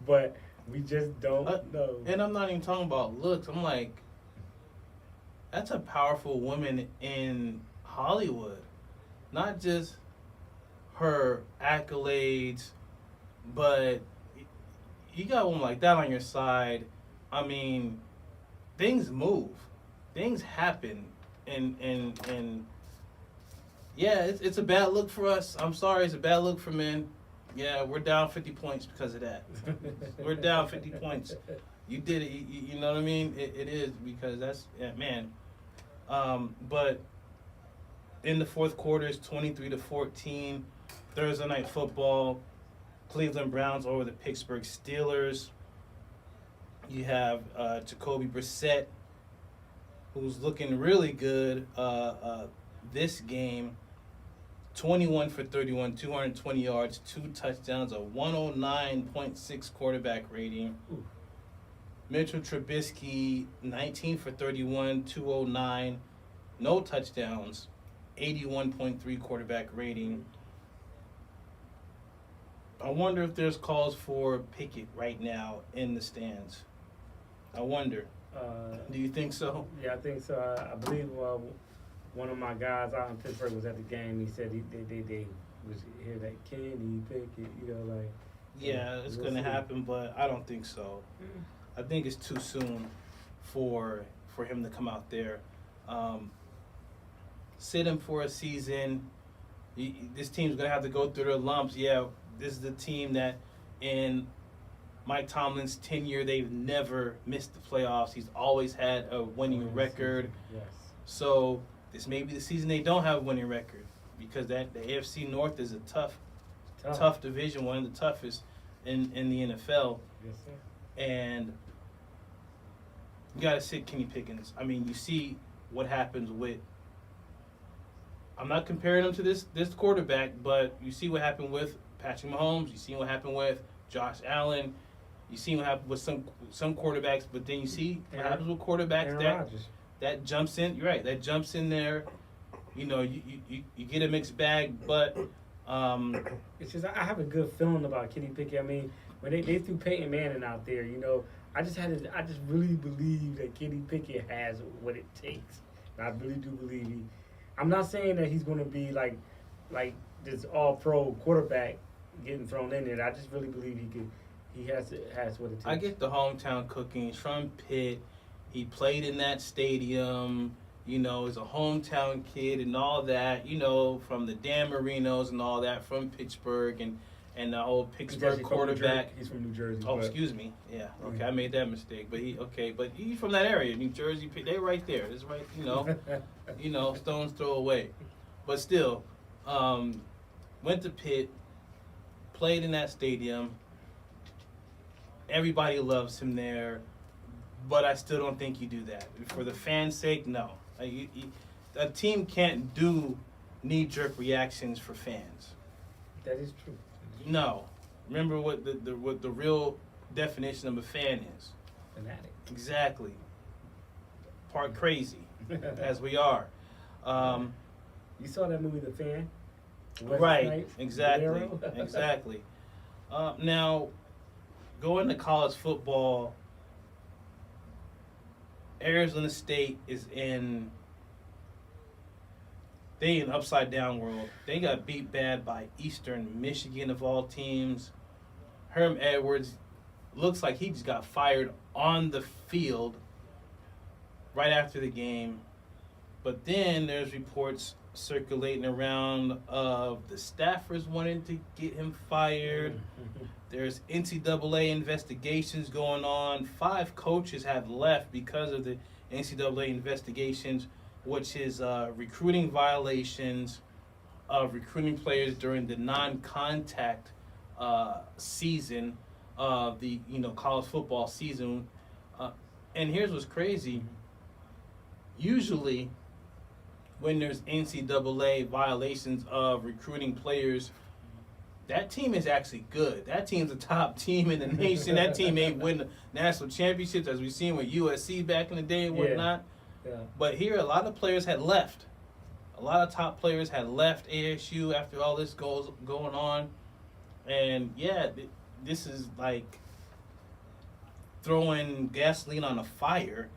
but we just don't know. And I'm not even talking about looks. I'm like, that's a powerful woman in Hollywood. Not just her accolades, but you got a woman like that on your side. I mean, things move. Things happen. And yeah, it's a bad look for us. I'm sorry, it's a bad look for men. Yeah, we're down 50 points because of that. We're down 50 points. You did it. You know what I mean? It is, because that's, yeah, man. But in the fourth quarter, it's 23-14. Thursday night football. Cleveland Browns over the Pittsburgh Steelers. You have Jacoby Brissett, who's looking really good this game. 21 for 31, 220 yards, 2 touchdowns, a 109.6 quarterback rating. Ooh. Mitchell Trubisky, 19 for 31, 209, no touchdowns, 81.3 quarterback rating. I wonder if there's calls for Pickett right now in the stands. I wonder. Do you think so? Yeah, I think so. I believe one of my guys out in Pittsburgh was at the game. He said they was here that Kenny Pickett, like. Yeah, it's going to happen, but I don't think so. I think it's too soon for him to come out there. Sit him for a season. This team's gonna have to go through their lumps. Yeah, this is the team that in Mike Tomlin's tenure, they've never missed the playoffs. He's always had a winning record. Yes. So this may be the season they don't have a winning record, because the AFC North is a tough division, one of the toughest in the NFL. Yes, sir. And you got to sit Kenny Pickens. I mean, you see what happens with. I'm not comparing him to this quarterback, but you see what happened with Patrick Mahomes. You see what happened with Josh Allen. You see what happened with some quarterbacks, but then you see what happens with quarterbacks that jumps in. You're right. That jumps in there. You know, you get a mixed bag, but it's just I have a good feeling about Kenny Pickett. I mean, when they threw Peyton Manning out there, you know, I just really believe that Kenny Pickett has what it takes. And I really do believe I'm not saying that he's going to be like this all-pro quarterback getting thrown in there. I just really believe he has what it takes. I get the hometown cooking. He's from Pitt. He played in that stadium. You know, he's a hometown kid and all that. You know, from the Dan Marinos and all that, from Pittsburgh and the old Pittsburgh quarterback. He's from New Jersey. Oh, excuse me. Yeah. Okay, I made that mistake. But he's from that area, New Jersey. They're right there. It's right. You know, stone's throw away. But still, went to Pitt, played in that stadium. Everybody loves him there, but I still don't think you do that. For the fans' sake, no. A team can't do knee-jerk reactions for fans. That is true. No. Remember what the real definition of a fan is. Fanatic. Exactly. Part crazy, as we are. You saw that movie, The Fan? Right. Exactly. Now, going to college football, Arizona State is in upside down world. They got beat bad by Eastern Michigan of all teams. Herm Edwards looks like he just got fired on the field right after the game. But then there's reports circulating around of the staffers wanting to get him fired. There's NCAA investigations going on. 5 coaches have left because of the NCAA investigations, which is recruiting violations of recruiting players during the non-contact season of the college football season. And here's what's crazy. Usually, when there's NCAA violations of recruiting players, that team is actually good. That team's a top team in the nation. That team may win national championships, as we've seen with USC back in the day and whatnot. Yeah. But here, a lot of players had left. A lot of top players had left ASU after all this going on. And, yeah, this is like throwing gasoline on a fire,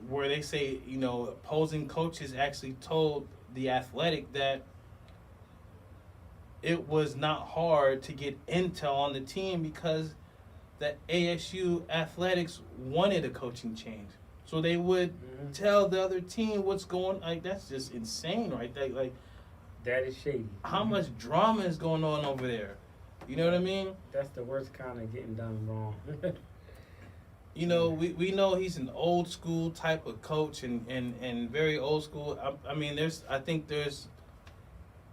where they say, opposing coaches actually told The Athletic that it was not hard to get intel on the team because the ASU athletics wanted a coaching change. So they would tell the other team what's going on. Like, that's just insane, right? That is shady. How much drama is going on over there? You know what I mean? That's the worst kind of getting done wrong. We know he's an old school type of coach and very old school. I think there's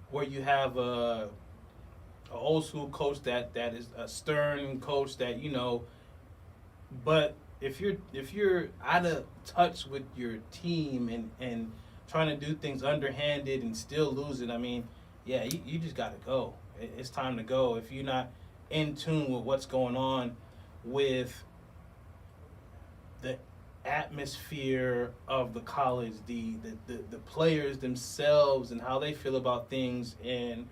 where you have a old school coach that is a stern coach that but if you're out of touch with your team and trying to do things underhanded and still losing, you just gotta go. It's time to go if you're not in tune with what's going on with the atmosphere of the college, the players themselves and how they feel about things. And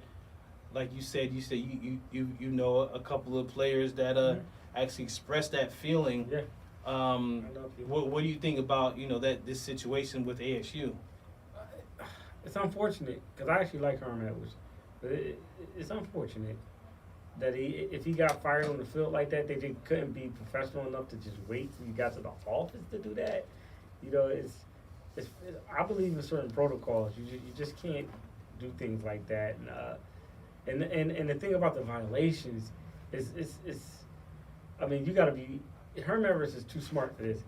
like you said you know a couple of players that actually express that feeling. Yeah. What do you think about that this situation with ASU? It's unfortunate because I actually like Herm Edwards, but it's unfortunate that if he got fired on the field like that, they just couldn't be professional enough to just wait till you got to the office to do that. I believe in certain protocols. You just can't do things like that. And the thing about the violations is I mean, you got to be. Herm Edwards is too smart for this.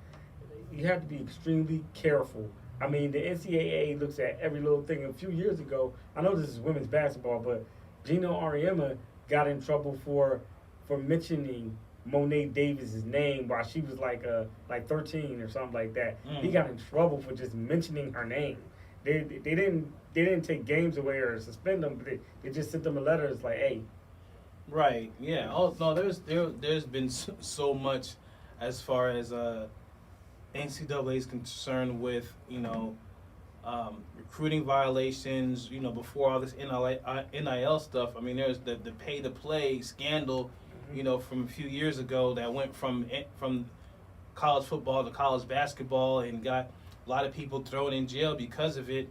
You have to be extremely careful. I mean, the NCAA looks at every little thing. A few years ago, I know this is women's basketball, but Gino Auriemma got in trouble for mentioning Monet Davis's name while she was like 13 or something like that. He got in trouble for just mentioning her name. They didn't take games away or suspend them, but they just sent them a letter. It's like, hey. Right. Yeah. Oh no. There's been so much as far as NCAA is concerned with recruiting violations. Before all this NIL stuff. I mean, there's the pay to play scandal. From a few years ago that went from college football to college basketball and got a lot of people thrown in jail because of it.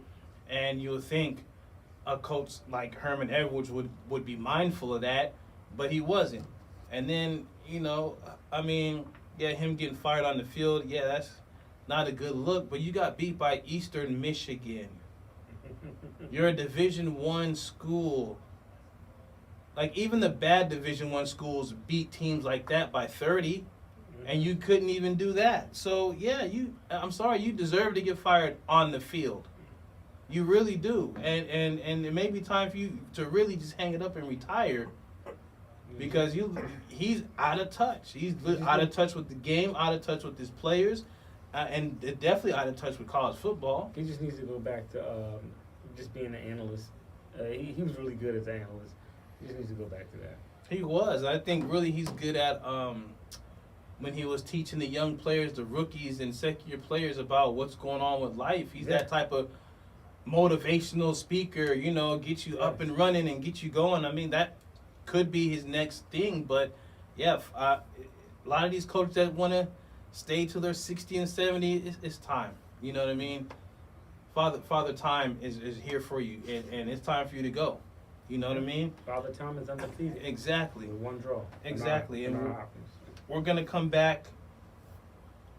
And you would think a coach like Herman Edwards would be mindful of that, but he wasn't. And then, I mean, yeah, him getting fired on the field, yeah, that's not a good look, but you got beat by Eastern Michigan. You're a Division I school. Like, even the bad Division I schools beat teams like that by 30, and you couldn't even do that. So, yeah, I'm sorry, you deserve to get fired on the field. You really do. And it may be time for you to really just hang it up and retire because he's out of touch. He's out of touch with the game, out of touch with his players, and definitely out of touch with college football. He just needs to go back to just being an analyst. He was really good as an analyst. He just needs to go back to that. He was. I think really he's good at when he was teaching the young players, the rookies and second-year players about what's going on with life. He's that type of motivational speaker, get you up and running and get you going. I mean, that could be his next thing. But, yeah, a lot of these coaches that want to stay till they're 60 and 70, it's time. You know what I mean? Father Time is here for you, and it's time for you to go. You know what I mean? Father Time is undefeated. Exactly. With one draw. Exactly. And we're going to come back.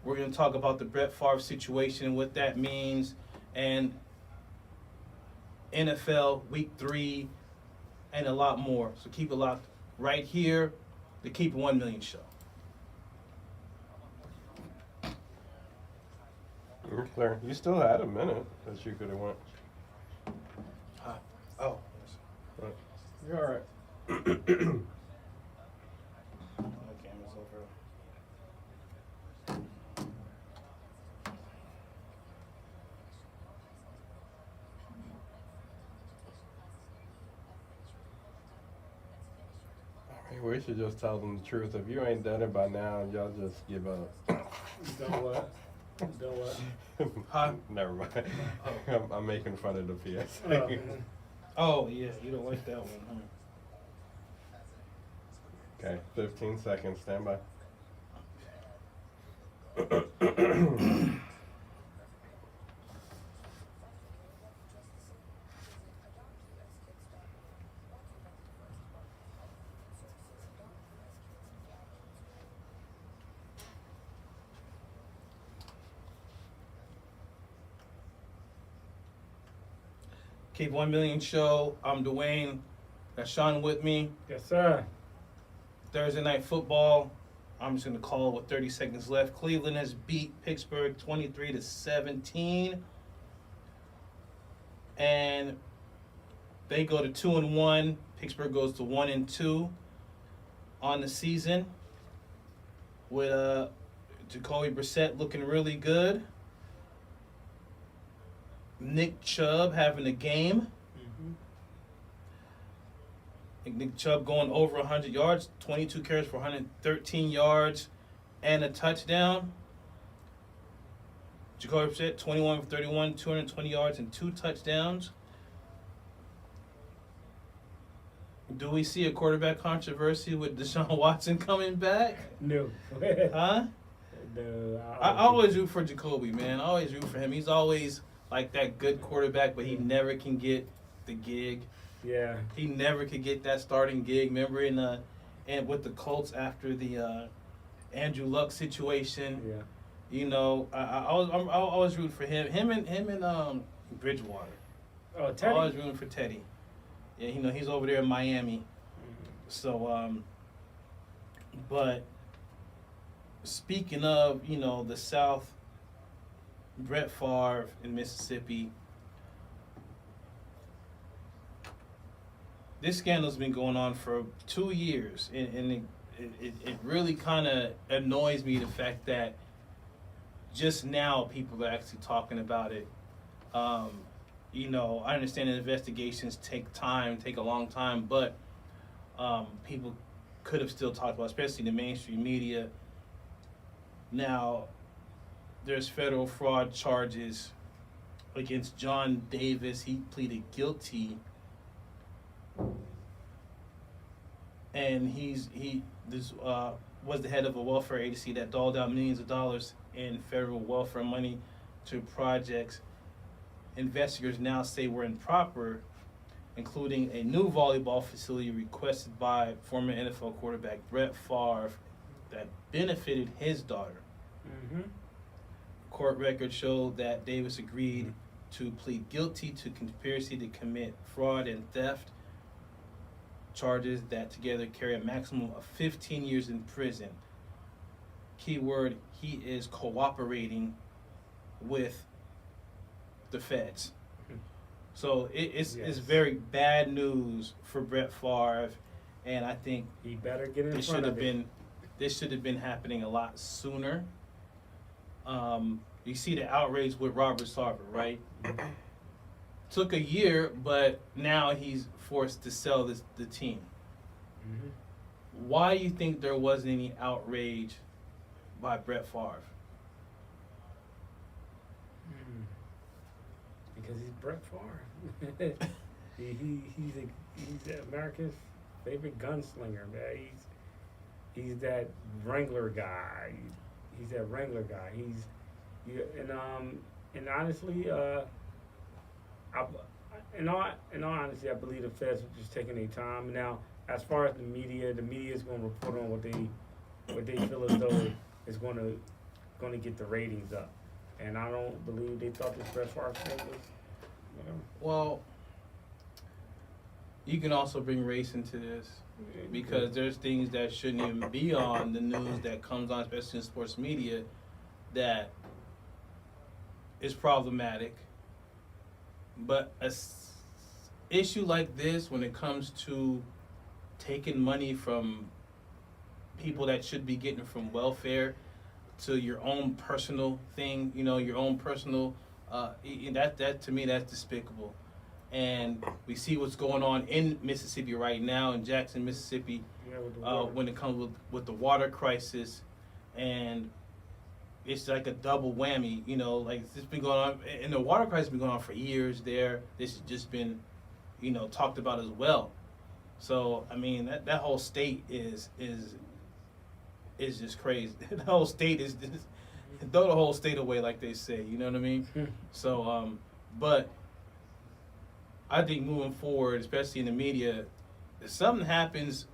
We're going to talk about the Brett Favre situation, what that means, and NFL Week 3, and a lot more. So keep it locked right here, the Keep It 1 Million Show. You're clear. You still had a minute that you could have went. Oh. Right. You're all right. The camera's over. We should just tell them the truth. If you ain't done it by now, y'all just give up. Done what? Done what? Huh? Never mind. Oh. I'm making fun of the PSA. Oh, yeah, you don't like that one, huh? Okay, 15 seconds. Stand by. Keep 1 Million Show. I'm Dwayne. Got Sean with me. Yes, sir. Thursday night football. I'm just gonna call with 30 seconds left. Cleveland has beat Pittsburgh 23-17, and they go to 2-1. Pittsburgh goes to 1-2 on the season, with Jacoby Brissett looking really good. Nick Chubb having a game. Nick Chubb going over 100 yards, 22 carries for 113 yards and a touchdown. Jacoby Brissett, 21 for 31, 220 yards and 2 touchdowns. Do we see a quarterback controversy with Deshaun Watson coming back? No. Huh? No. I always root for Jacoby, man. I always root for him. He's always like that good quarterback, but he never can get the gig. Yeah. He never could get that starting gig. Remember and with the Colts after the Andrew Luck situation. Yeah. You know, I always root for him. Him and Bridgewater. Oh, Teddy. Always rooting for Teddy. Yeah, he's over there in Miami. So, but speaking of, the South, Brett Favre in Mississippi. This scandal's been going on for 2 years, and it really kind of annoys me, the fact that just now people are actually talking about it. I understand that investigations take a long time, but people could have still talked about it, especially the mainstream media. Now, there's federal fraud charges against John Davis. He pleaded guilty, and this was the head of a welfare agency that doled out millions of dollars in federal welfare money to projects investigators now say were improper, including a new volleyball facility requested by former NFL quarterback Brett Favre that benefited his daughter. Mm-hmm. Court records show that Davis agreed to plead guilty to conspiracy to commit fraud and theft, charges that together carry a maximum of 15 years in prison. Keyword, he is cooperating with the feds. So it's very bad news for Brett Favre, and I think he better get in this front of it. This should have been happening a lot sooner. You see the outrage with Robert Sarver, right? Took a year, but now he's forced to sell the team. Mm-hmm. Why do you think there wasn't any outrage by Brett Favre? Because he's Brett Favre. he's America's favorite gunslinger, man. He's that Wrangler guy. He's that Wrangler guy. And honestly, in all honesty, I believe the feds are just taking their time. Now, as far as the media is going to report on what they feel as though is going to get the ratings up. And I don't believe they thought this Brett Favre thing was. Well, you can also bring race into this, because there's things that shouldn't even be on the news that comes on, especially in sports media, that is problematic. But a issue like this, when it comes to taking money from people that should be getting from welfare to your own personal thing, your own personal, that to me, that's despicable. And we see what's going on in Mississippi right now, in Jackson, Mississippi, when it comes with the water crisis. And it's like a double whammy, like it's been going on, and the water crisis has been going on for years there. This has just been, talked about as well. So, I mean, that whole state is just crazy. The whole state is just, throw the whole state away, like they say, you know what I mean? So, but I think moving forward, especially in the media, if something happens,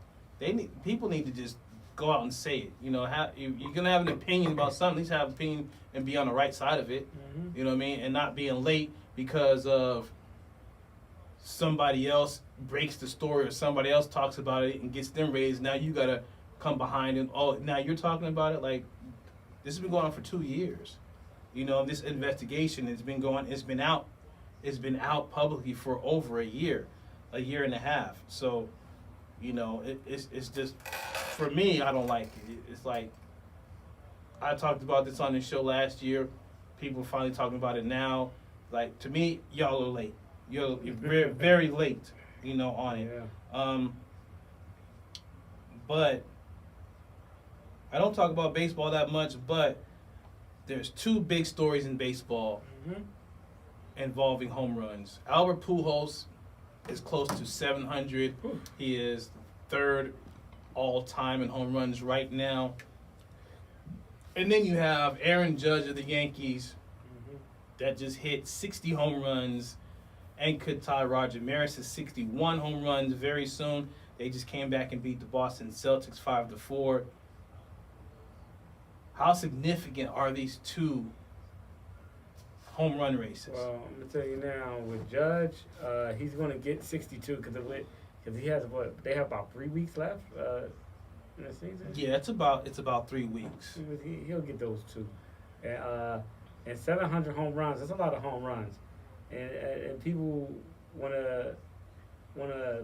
people need to just go out and say it. You're gonna have an opinion about something, at least have an opinion and be on the right side of it. Mm-hmm. You know what I mean? And not being late because of somebody else breaks the story or somebody else talks about it and gets them raised. Now you gotta come behind and now you're talking about it. Like, this has been going on for 2 years. This investigation has been going. It's been out publicly for over a year and a half. So, it's just, for me, I don't like it. It's like, I talked about this on the show last year. People are finally talking about it now. Like, to me, y'all are late. You're very, very late, on it. Yeah. But I don't talk about baseball that much, but there's 2 big stories in baseball involving home runs. Albert Pujols is close to 700. He is third all-time in home runs right now. And then you have Aaron Judge of the Yankees that just hit 60 home runs and could tie Roger Maris's 61 home runs very soon. They just came back and beat the Boston Celtics 5-4. How significant are these 2 home run races. Well, I'm gonna tell you now, with Judge, he's gonna get 62 because he has they have about 3 weeks left in the season. Yeah, it's about 3 weeks. He'll get those two, and 700 home runs. That's a lot of home runs, and people wanna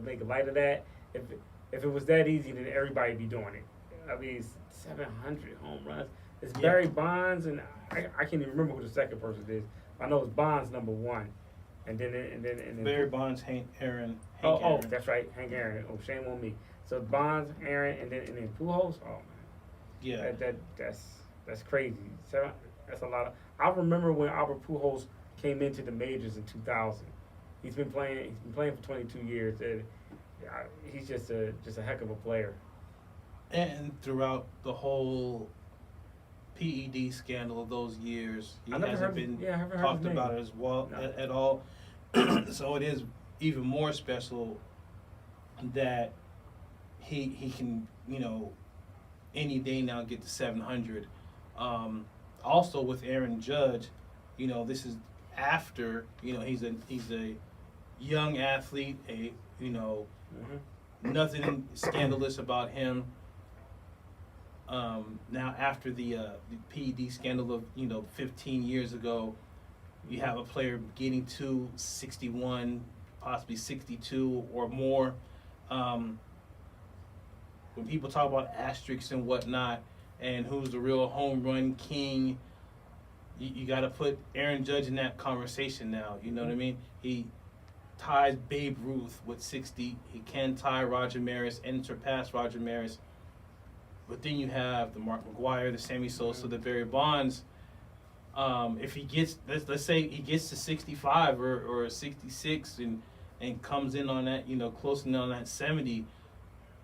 make light of that. If it was that easy, then everybody'd be doing it. I mean, 700 home runs. It's Barry Bonds, and I can't even remember who the second person is. I know it's Bonds number one, and then Barry Bonds, Hank Aaron. Oh, that's right, Hank Aaron. Oh, shame on me. So Bonds, Aaron, and then Pujols. Oh man, Yeah. That's crazy. That's a lot of. I remember when Albert Pujols came into the majors in 2000. He's been playing for 22 years. And he's just a heck of a player. And throughout the whole PED scandal of those years, he hasn't been talked about it as well at all. So it is even more special that he can, any day now get to 700. Also with Aaron Judge, this is after, he's a young athlete, nothing scandalous about him. Now after the PED scandal of 15 years ago, you have a player getting to 61, possibly 62 or more. When people talk about asterisks and whatnot, and who's the real home run king, you got to put Aaron Judge in that conversation now. You know what I mean? He ties Babe Ruth with 60. He can tie Roger Maris and surpass Roger Maris. But then you have the Mark McGwire, the Sammy Sosa, the Barry Bonds. If he gets, let's say he gets to 65 or 66 and comes in on that, closing in on that 70,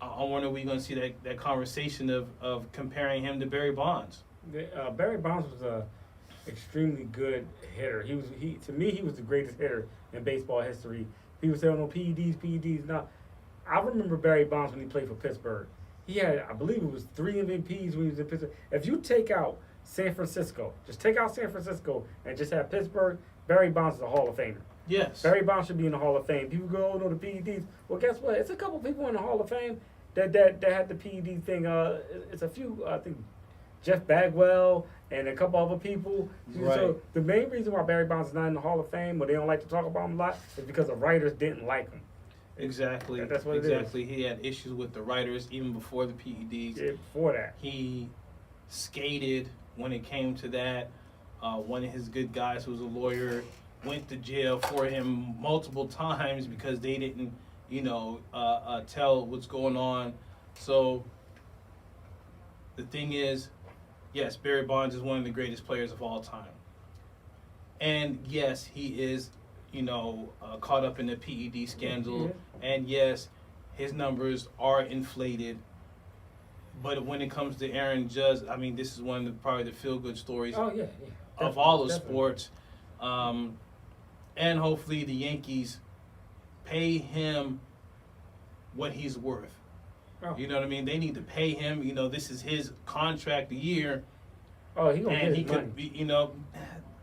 I wonder if we're going to see that conversation of comparing him to Barry Bonds. Barry Bonds was a extremely good hitter. To me he was the greatest hitter in baseball history. People say, "Oh no, PEDs." Now, I remember Barry Bonds when he played for Pittsburgh. He had, I believe it was 3 MVPs when he was in Pittsburgh. If you take out San Francisco, just take out San Francisco and just have Pittsburgh, Barry Bonds is a Hall of Famer. Yes. Barry Bonds should be in the Hall of Fame. People go, "Oh no, the PEDs." Well, guess what? It's a couple people in the Hall of Fame that had the PED thing. It's a few, I think, Jeff Bagwell and a couple other people. Right. So the main reason why Barry Bonds is not in the Hall of Fame, or they don't like to talk about him a lot, is because the writers didn't like him. Exactly. That's what it is. Exactly. He had issues with the writers even before the PEDs. Yeah, before that. He skated when it came to that. One of his good guys, who was a lawyer, went to jail for him multiple times because they didn't, tell what's going on. So the thing is, yes, Barry Bonds is one of the greatest players of all time. And yes, he is, caught up in the PED scandal. Yeah. And yes, his numbers are inflated. But when it comes to Aaron Judge, I mean, this is one of probably the feel-good stories of all the sports. And hopefully the Yankees pay him what he's worth. Oh. You know what I mean? They need to pay him. This is his contract a year. Oh, he gonna get he his could money. be,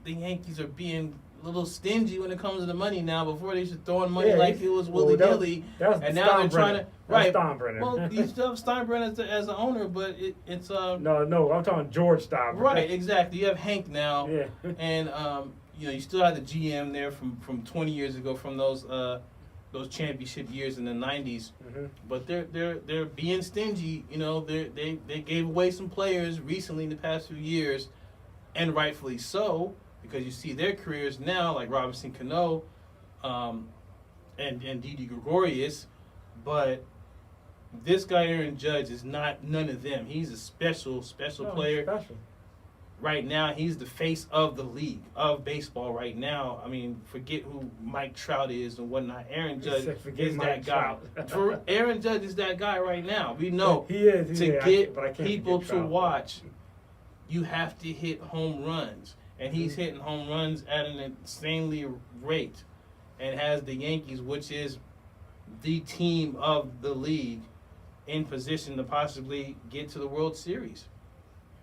the Yankees are being a little stingy when it comes to the money now. Before they should throw in money like it was willy-nilly. And now they're trying to... Right. Steinbrenner. Well, you still have Steinbrenner as an owner, but it's... No, I'm talking George Steinbrenner. Right, exactly. You have Hank now. Yeah. And, you still have the GM there from 20 years ago, from those championship years in the 90s. Mm-hmm. But they're being stingy. They gave away some players recently in the past few years, and rightfully so, because you see their careers now, like Robinson Cano, and Didi Gregorius. But this guy Aaron Judge is none of them. He's a special player. Special. Right now, he's the face of the league, of baseball right now. I mean, forget who Mike Trout is and whatnot. Aaron Judge is that guy. Aaron Judge is that guy right now. We know he is. To get people to watch, you have to hit home runs. And he's hitting home runs at an insanely rate. And has the Yankees, which is the team of the league, in position to possibly get to the World Series.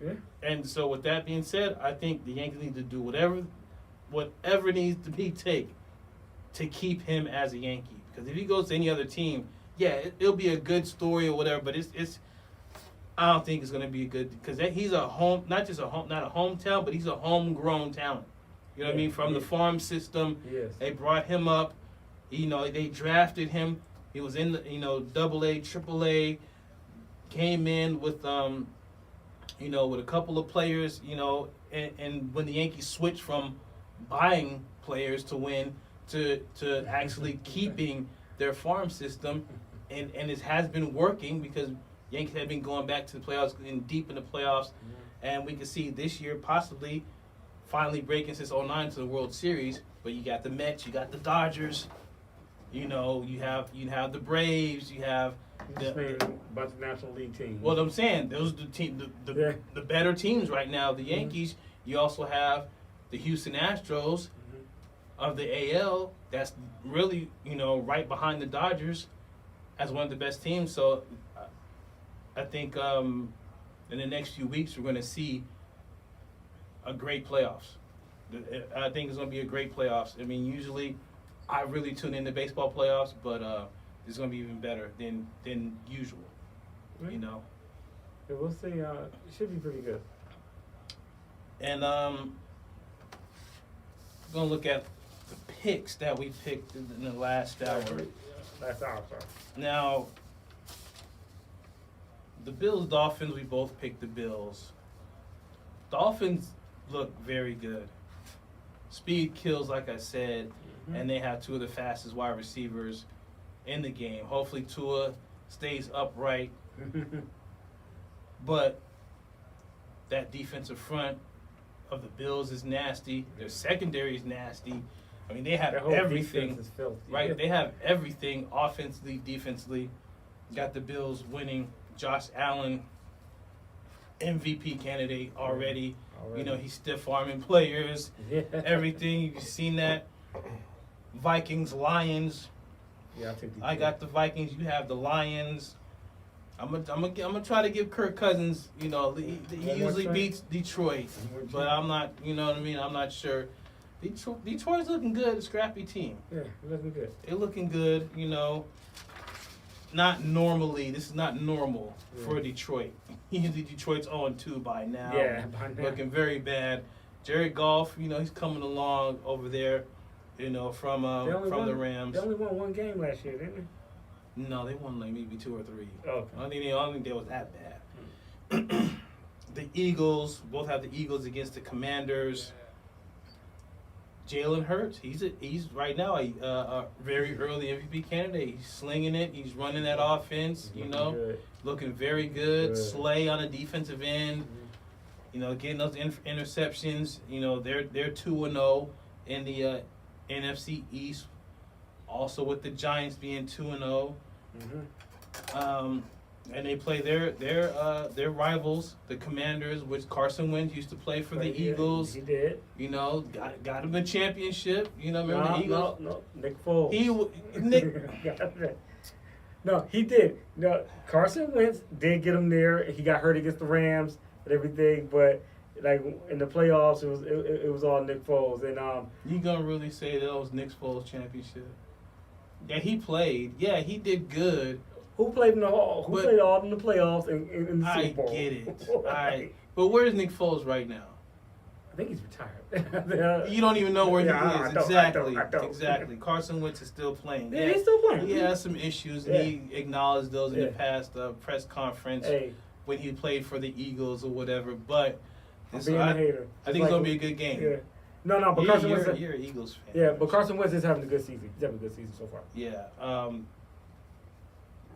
Yeah. And so with that being said, I think the Yankees need to do whatever whatever needs to be take to keep him as a Yankee. Because if he goes to any other team, yeah, it'll be a good story or whatever. But it's I don't think it's going to be a good because he's a home, not a hometown, but he's a homegrown talent. You know what I mean? From the farm system, Yes. they brought him up. You know, they drafted him. He was in the AA, AAA. Came in with with a couple of players. And when the Yankees switched from buying players to win to actually keeping their farm system, and it has been working because Yankees have been going back to the playoffs and deep in the playoffs, and we can see this year possibly finally breaking since '09 to the World Series. But you got the Mets, you got the Dodgers, you have the Braves, you have Just named a bunch of National League teams. Well, I'm saying those are the better teams right now. The Yankees. You also have the Houston Astros of the AL. That's really right behind the Dodgers as one of the best teams. So I think in the next few weeks we're going to see a great playoffs. I think it's going to be a great playoffs. I mean, usually I really tune into baseball playoffs, but it's going to be even better than usual. Yeah, we'll see. It should be pretty good. And we're going to look at the picks that we picked in the last hour. Last hour, sorry. Now, the Bills-Dolphins, we both picked the Bills. Dolphins look very good. Speed kills, like I said, and they have two of the fastest wide receivers in the game. Hopefully Tua stays upright. But that defensive front of the Bills is nasty. Their secondary is nasty. I mean, they have everything. Right? They have everything offensively, defensively. Got the Bills winning. Josh Allen, MVP candidate already. He's stiff-arming players. Yeah. Everything. You've seen that. Vikings, Lions. Yeah, I'll take the I got the Vikings. You have the Lions. I'm gonna try to give Kirk Cousins. He usually beats Detroit, but I'm not. You know what I mean? I'm not sure. Detroit's looking good. A scrappy team. Yeah, looking good. They're looking good. Not normally. This is not normal for Detroit. Usually Detroit's 0-2 by now. Yeah, by now. Looking very bad. Jared Goff, he's coming along over there. From the Rams. They only won one game last year, didn't they? No, they won like maybe 2 or 3. Okay. I don't think they was that bad. The Eagles, both have the Eagles against the Commanders. Jalen Hurts, he's right now a very early MVP candidate. He's slinging it. He's running that offense. Looking very good. Slay on the defensive end. Getting those interceptions. They're 2-0 in the NFC East. Also with the Giants being 2-0. And they play their rivals, the Commanders, which Carson Wentz used to play for the Eagles. He did. Got him the championship. Remember the Eagles? No, Nick Foles. Nick. No, he did. No, Carson Wentz did get him there. He got hurt against the Rams and everything, but like in the playoffs, it was all Nick Foles. And you gonna really say that was Nick Foles' championship? Yeah, he played. Yeah, he did good. Who played in the hall? Who played all in the playoffs in the Super Bowl? I get it. But where's Nick Foles right now? I think he's retired. You don't even know where he is. I don't. Exactly. Carson Wentz is still playing. Yeah, he's still playing. He has some issues, and he acknowledged those in the past press conference when he played for the Eagles or whatever. But I'm being a hater. I think it's going to be a good game. Yeah. No, but Carson Wentz. You're an Eagles fan. Yeah, but Carson Wentz is having a good season. He's having a good season so far. Yeah.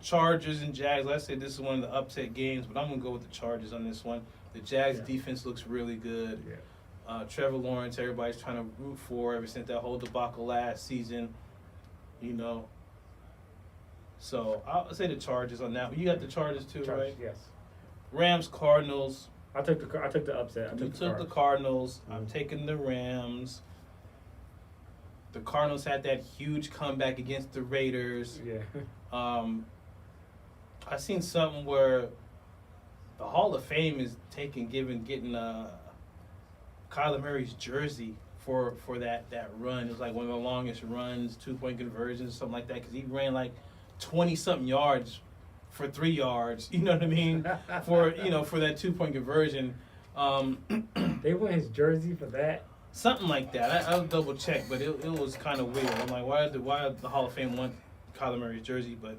Chargers and Jags. Let's say this is one of the upset games, but I'm going to go with the Chargers on this one. The Jags defense looks really good. Yeah. Trevor Lawrence, everybody's trying to root for ever since that whole debacle last season. So I'll say the Chargers on that. You got the Chargers too, right? Yes. Rams, Cardinals. I took the upset. You took the Cardinals. I'm taking the Rams. The Cardinals had that huge comeback against the Raiders. Yeah. I seen something where the Hall of Fame is getting Kyler Murray's jersey for that run. It was like one of the longest runs, 2-point conversions, something like that. Because he ran like 20-something yards for 3 yards. You know what I mean? For that 2-point conversion. They won his jersey for that. Something like that. I'll double check, but it was kind of weird. I'm like, why the Hall of Fame want Kyler Murray's jersey? But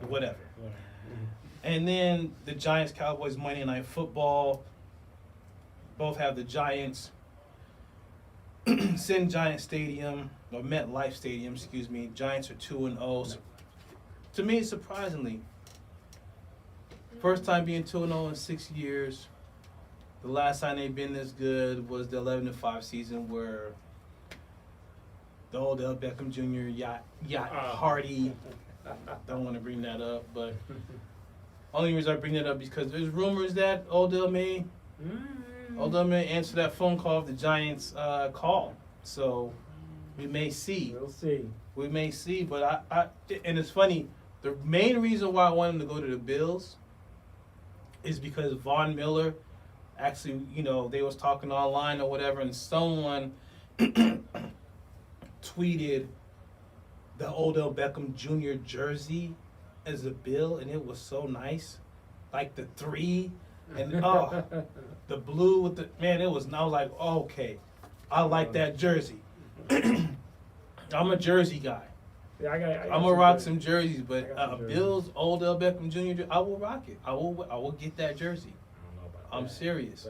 whatever. And then the Giants Cowboys Monday Night Football. Both have the Giants. Sin Giant Stadium, or MetLife Stadium, excuse me. Giants are 2-0. So, to me, surprisingly, first time being 2-0 in 6 years. The last time they've been this good was the 11-5 season where the Odell Beckham Jr. yacht Hardy. Don't want to bring that up, but only reason I bring that up is because there's rumors that Odell may answer that phone call if the Giants call. So we may see. We'll see. We may see, but I and it's funny. The main reason why I want him to go to the Bills is because Von Miller. Actually, they was talking online or whatever, and someone tweeted the Odell Beckham Jr. jersey as a bill, and it was so nice, like the 3, and the blue with the man. It was. And I was like, okay, I like that jersey. I'm a jersey guy. Yeah, I'm gonna rock some jerseys, but Bills Odell Beckham Jr. I will rock it. I will get that jersey. I'm serious.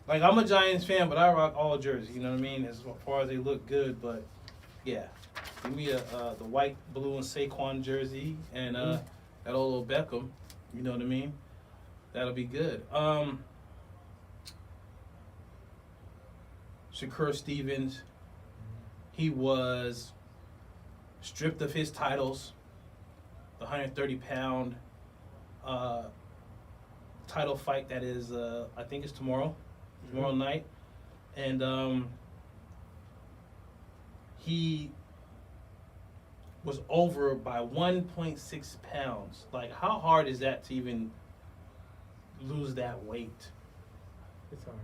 Like, I'm a Giants fan, but I rock all jerseys. You know what I mean? As far as they look good, but yeah, give me the white, blue, and Saquon jersey, and that old little Beckham. You know what I mean? That'll be good. Shakur Stevens, he was stripped of his titles. The 130-pound. Title fight that is I think it's tomorrow night, and he was over by 1.6 pounds. Like, how hard is that to even lose that weight? It's hard.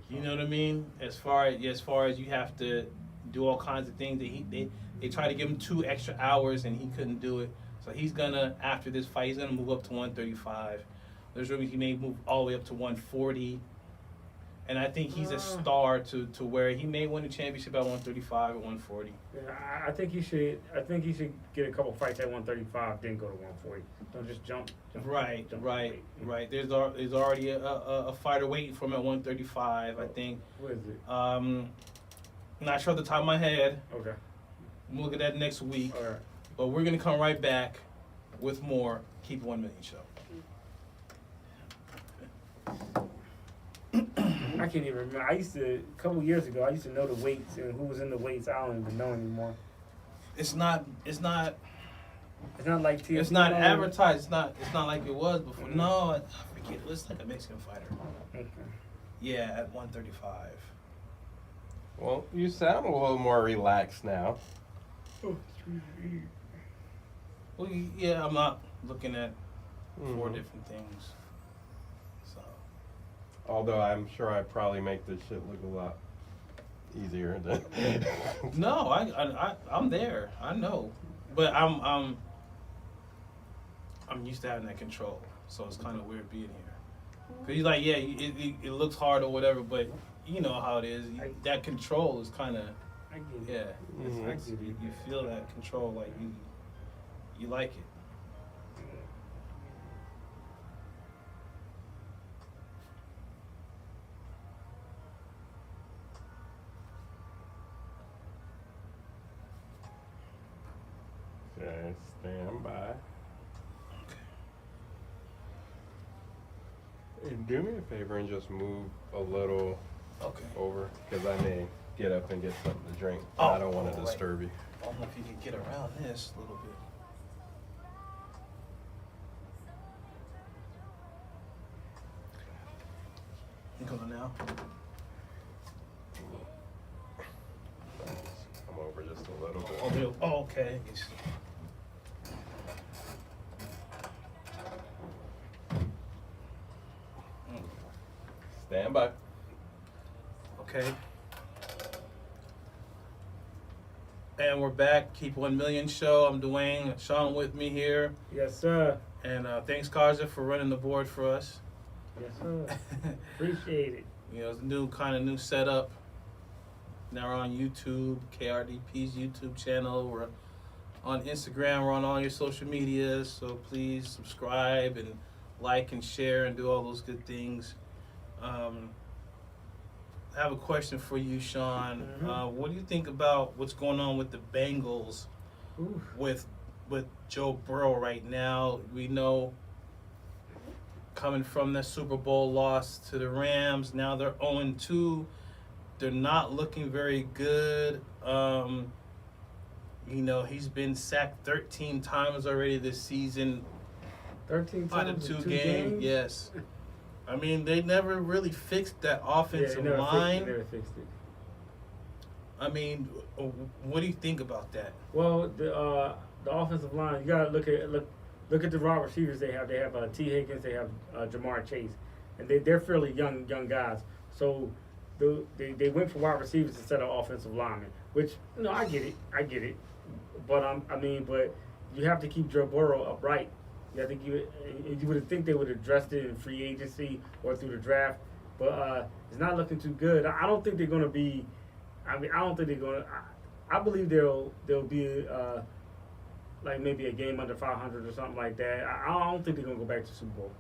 You know what I mean? As far as you have to do all kinds of things. They try to give him 2 extra hours and he couldn't do it. So he's gonna, after this fight, he's gonna move up to 135. There's rumors he may move all the way up to 140. And I think he's a star to where he may win the championship at 135 or 140. Yeah, I think he should get a couple fights at 135, then go to 140. Don't just jump. Right. There's already a fighter waiting for him at 135, I think. What is it? Not sure at the top of my head. Okay. We'll look at that next week. All right. But we're going to come right back with more Keep 1 Million Show. I can't even remember. A couple years ago, I used to know the weights and who was in the weights. I don't even know anymore. It's not like TFC. It's not advertised. It's not like it was before. Mm-hmm. No, I forget. It was like a Mexican fighter. Okay. Yeah, at 135. Well, you sound a little more relaxed now. Well, yeah, I'm not looking at 4 different things. So. Although I'm sure I probably make this shit look a lot easier than. No, I'm there. I know, but I'm used to having that control, so it's kind of weird being here. Cause you're like, yeah, it looks hard or whatever, but you know how it is. That control is kind of, yeah. You feel that control, like you like it. Okay, stand by. And do me a favor and just move a little over, because I may get up and get something to drink. I don't want to disturb you. I don't know if you can get around this a little bit. You coming now? Come over just a little bit. Okay. Stand by. Okay. And we're back. Keep 1 Million Show. I'm Dwayne. Sean with me here. Yes, sir. And thanks, Karja, for running the board for us. Yes, sir. Appreciate it. You know, it's a new setup. Now we're on YouTube, KRDP's YouTube channel. We're on Instagram. We're on all your social medias. So please subscribe and like and share and do all those good things. I have a question for you, Sean. Mm-hmm. What do you think about what's going on with the Bengals with Joe Burrow right now? We know coming from the Super Bowl loss to the Rams, now they're 0-2. They're not looking very good. You know, he's been sacked 13 times already this season. 13 Out times of in 2 2 games, yes. I mean, they never really fixed that offensive line. Never fixed it. I mean, what do you think about that? Well, the offensive line, you gotta look at the wide receivers they have. They have T. Higgins, they have Jamar Chase, and they're fairly young guys. So they went for wide receivers instead of offensive linemen. Which I get it. But but you have to keep Joe Burrow upright. You have to give it. You would think they would have addressed it in free agency or through the draft, but it's not looking too good. I don't think they're going to be. I don't think they're going to. I believe they'll be like maybe a game under 500 or something like that. I don't think they're going to go back to Super Bowl.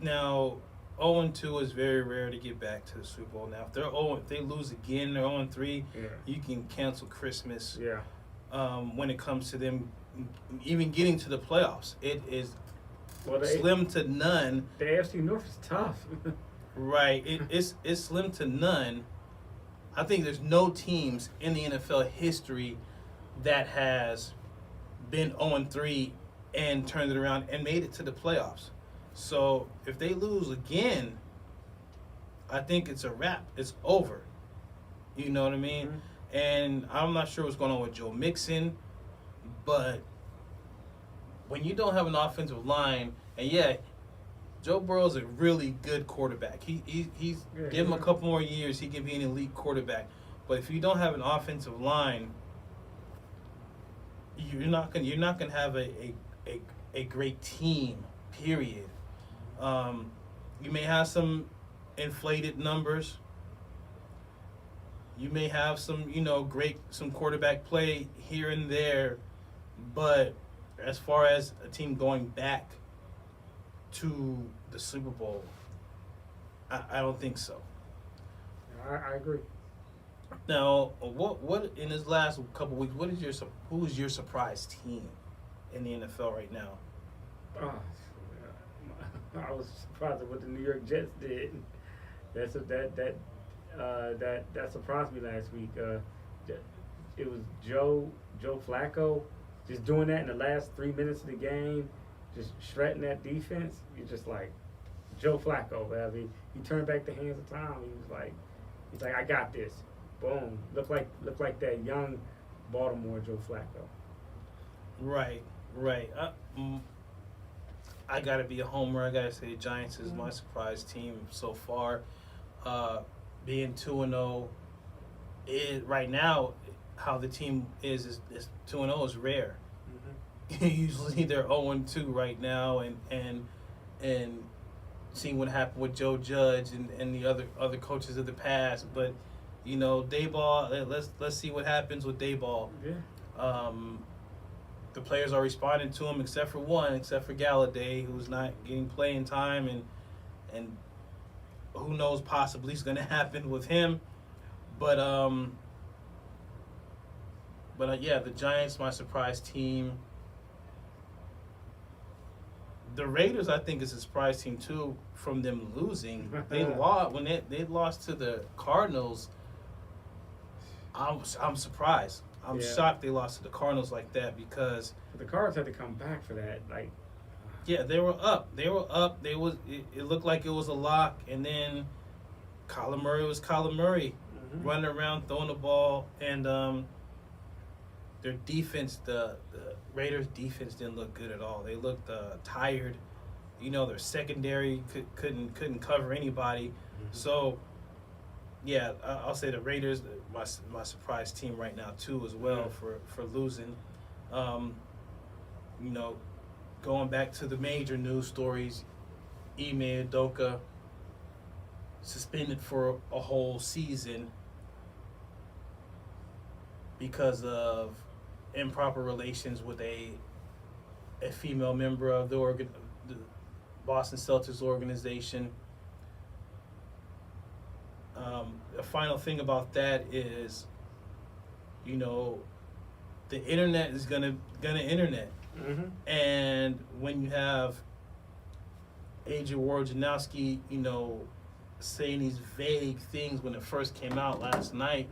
Now, 0-2 is very rare to get back to the Super Bowl. Now, if they lose again, they're 0-3. Yeah. You can cancel Christmas. Yeah. When it comes to them even getting to the playoffs, it is slim to none. The AFC North is tough. Right. It's slim to none. I think there's no teams in the NFL history that has been 0-3 and turned it around and made it to the playoffs. So if they lose again, I think it's a wrap. It's over. You know what I mean? Mm-hmm. And I'm not sure what's going on with Joe Mixon, but when you don't have an offensive line, and yeah, Joe Burrow's a really good quarterback. He's give him a couple more years, he can be an elite quarterback. But if you don't have an offensive line, you're not gonna have a great team. Period. You may have some inflated numbers. You may have some, some quarterback play here and there, but as far as a team going back to the Super Bowl, I don't think so. I agree. Now, what in his last couple weeks, who is your surprise team in the NFL right now? I was surprised at what the New York Jets did. That surprised me last week. It was Joe Flacco just doing that in the last 3 minutes of the game, just shredding that defense. You're just like Joe Flacco. I mean, he turned back the hands of time. He's like, I got this. Boom. Look like that young Baltimore Joe Flacco. Right. I gotta be a homer. I gotta say the Giants is my surprise team so far. Being 2-0, right now, how the team is 2-0 is rare. Mm-hmm. Usually they're 0-2 right now, and seeing what happened with Joe Judge and the other coaches of the past. But Dayball, let's see what happens with Dayball. Yeah. The players are responding to him, except for Galladay, who's not getting playing time, and who knows possibly is going to happen with him. But yeah, the Giants, my surprise team. The Raiders, I think, is a surprise team too. From them losing, they lost to the Cardinals. I'm surprised. I'm shocked they lost to the Cardinals like that, because the Cards had to come back for that. They were up. It looked like it was a lock, and then Kyler Murray was Kyler Murray, running around throwing the ball, and their defense, the Raiders' defense didn't look good at all. They looked tired. Their secondary couldn't cover anybody. Mm-hmm. So yeah, I'll say the Raiders, my surprise team right now too as well for losing. You know, going back to the major news stories, Ime Udoka suspended for a whole season because of improper relations with a female member of the Boston Celtics organization. The final thing about that is, you know, the internet is gonna internet, and when you have Adrian Wojnarowski, you know, saying these vague things when it first came out last night,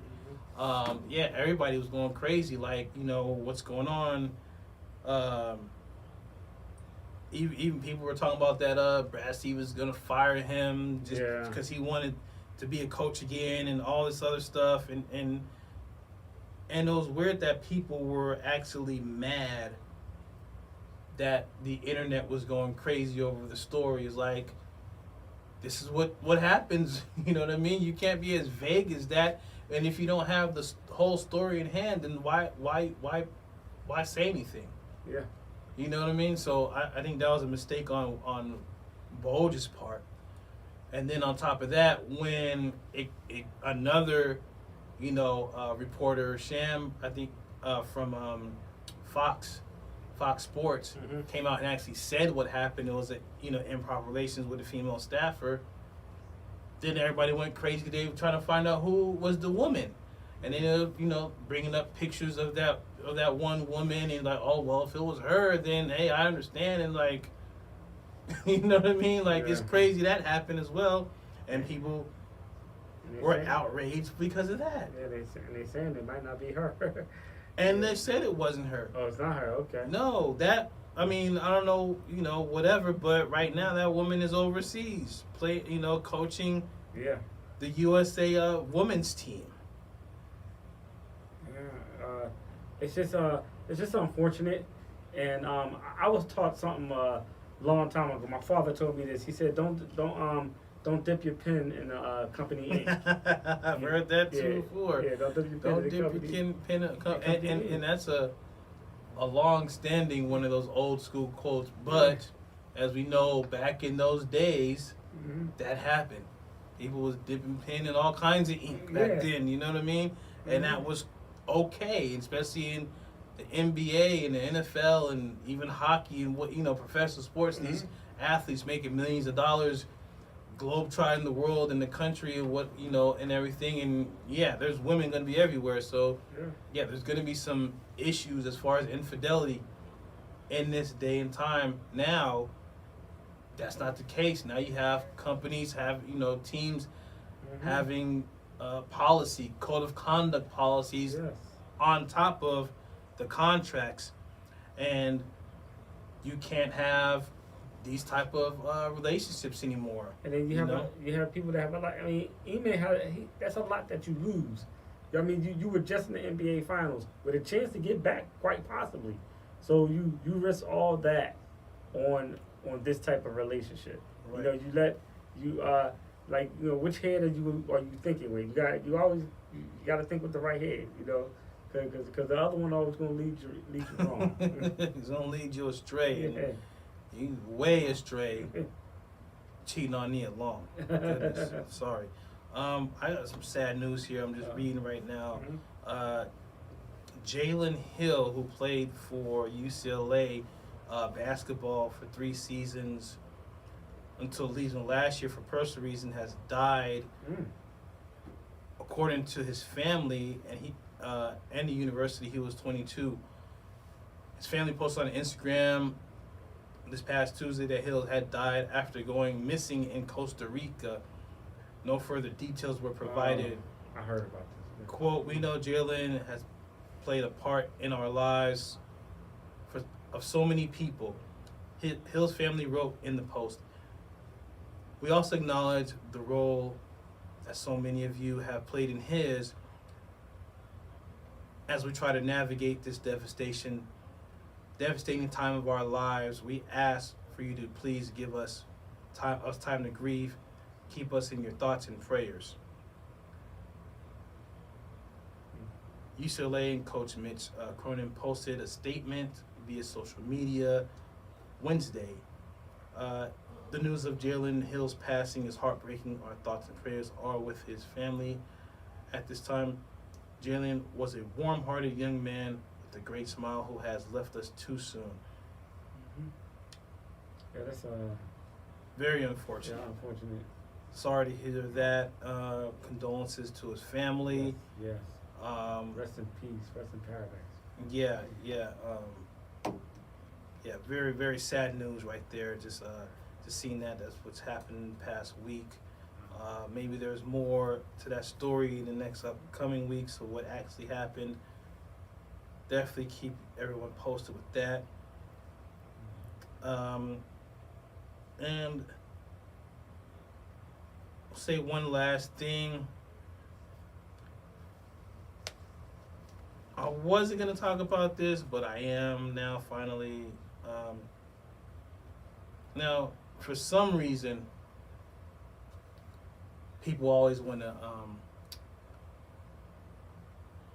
yeah, everybody was going crazy. Like, you know, what's going on? Even people were talking about that. Brad Stevens was gonna fire him just because he wanted to be a coach again, and all this other stuff. And it was weird that people were actually mad that the internet was going crazy over the stories. Like, this is what happens. You know what I mean? You can't be as vague as that. And if you don't have the whole story in hand, then why say anything? Yeah. You know what I mean? So I think that was a mistake on Woj's part. And then on top of that, when another, you know, reporter, Sham, I think from Fox Sports, came out and actually said what happened. It was improper relations with a female staffer. Then everybody went crazy. They were trying to find out who was the woman, and they ended up, you know, bringing up pictures of that one woman, and like, oh well, if it was her, then hey, I understand, and like, you know what I mean? Like, it's crazy that happened as well, and people were outraged because of that. Yeah, they saying it might not be her. And they said it wasn't her. Oh, it's not her. Okay. No, I mean, I don't know, you know, whatever, but right now that woman is overseas, coaching the USA women's team. Yeah, it's just unfortunate, and I was taught something long time ago. My father told me this. He said, don't dip your pen in company ink. I've heard that too before. Yeah, don't dip your pen and that's a long-standing one of those old school quotes. But as we know, back in those days, that happened. People was dipping pen in all kinds of ink back then. You know what I mean? And that was okay, especially in the NBA and the NFL and even hockey and professional sports. These athletes making millions of dollars, globe-trotting the world and the country and and everything. And there's women going to be everywhere. So there's going to be some issues as far as infidelity in this day and time. Now, that's not the case. Now you have companies, teams having policy, code of conduct policies on top of the contracts, and you can't have these type of relationships anymore. And then you have people that have a lot. I mean, that's a lot that you lose. I mean, you were just in the NBA Finals with a chance to get back, quite possibly. So you risk all that on this type of relationship. Right. Which head are you thinking with? You always got to think with the right head. Because the other one always gonna lead you wrong. It's gonna lead you astray. Yeah. You way astray, cheating on me along. Goodness, sorry. I got some sad news here. I'm just reading right now. Jalen Hill, who played for UCLA basketball for 3 seasons until leaving last year for personal reasons, has died. According to his family and the university, he was 22. His family posted on Instagram this past Tuesday that Hill had died after going missing in Costa Rica. No further details were provided. I heard about this. Quote, "We know Jalen has played a part in our lives of so many people." Hill's family wrote in the post. "We also acknowledge the role that so many of you have played in his as we try to navigate this devastating time of our lives. We ask for you to please give us time to grieve. Keep us in your thoughts and prayers." UCLA and Coach Mitch Cronin posted a statement via social media Wednesday. The news of Jalen Hill's passing is heartbreaking. Our thoughts and prayers are with his family. At this time, Jalen was a warm-hearted young man with a great smile who has left us too soon. Mm-hmm. Yeah, that's very unfortunate. Yeah, unfortunate. Sorry to hear that. Condolences to his family. Yes. Rest in peace. Rest in paradise. Yeah. Very, very sad news right there. Just seeing that's what's happened the past week. Maybe there's more to that story in the next upcoming weeks of what actually happened. Definitely keep everyone posted with that. And I'll say one last thing. I wasn't going to talk about this, but I am now finally. Now, for some reason, people always want to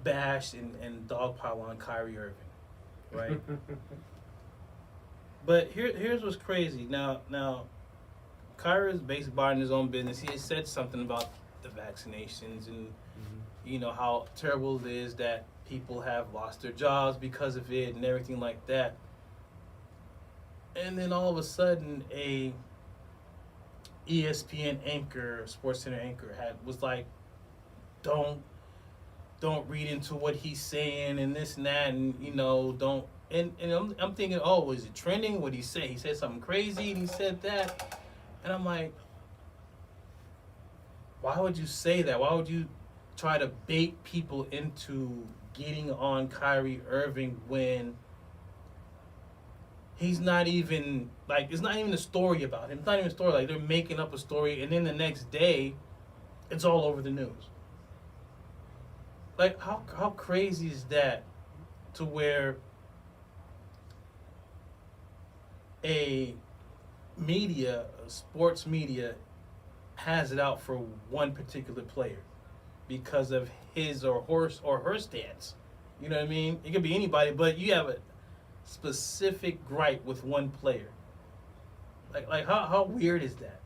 bash and dogpile on Kyrie Irving, right? But here's what's crazy. Now, Kyrie is basically minding his own business. He has said something about the vaccinations and you know how terrible it is that people have lost their jobs because of it and everything like that. And then all of a sudden, a ESPN anchor, SportsCenter anchor, was like, "Don't read into what he's saying and this and that, and you know, don't." And I'm thinking, oh, is it trending? What did he say? He said something crazy, and he said that, and I'm like, why would you say that? Why would you try to bait people into getting on Kyrie Irving when he's not even, like, it's not even a story about him. It's not even a story. Like, they're making up a story, and then the next day, it's all over the news. Like, how crazy is that to where a sports media, has it out for one particular player because of his or her stance? You know what I mean? It could be anybody, but you have a specific gripe with one player. Like how weird is that?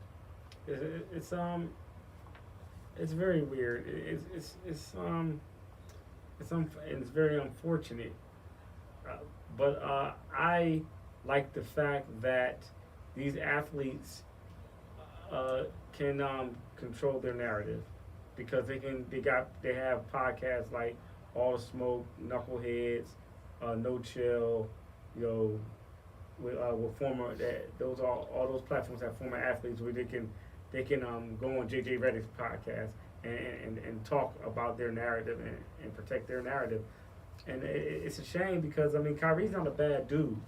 It's very weird. It's very unfortunate. But I like the fact that these athletes can control their narrative because they have podcasts like All the Smoke, Knuckleheads, No Chill, you know, with former all those platforms have former athletes where they can go on JJ Redick's podcast and talk about their narrative and protect their narrative. And it's a shame because I mean Kyrie's not a bad dude.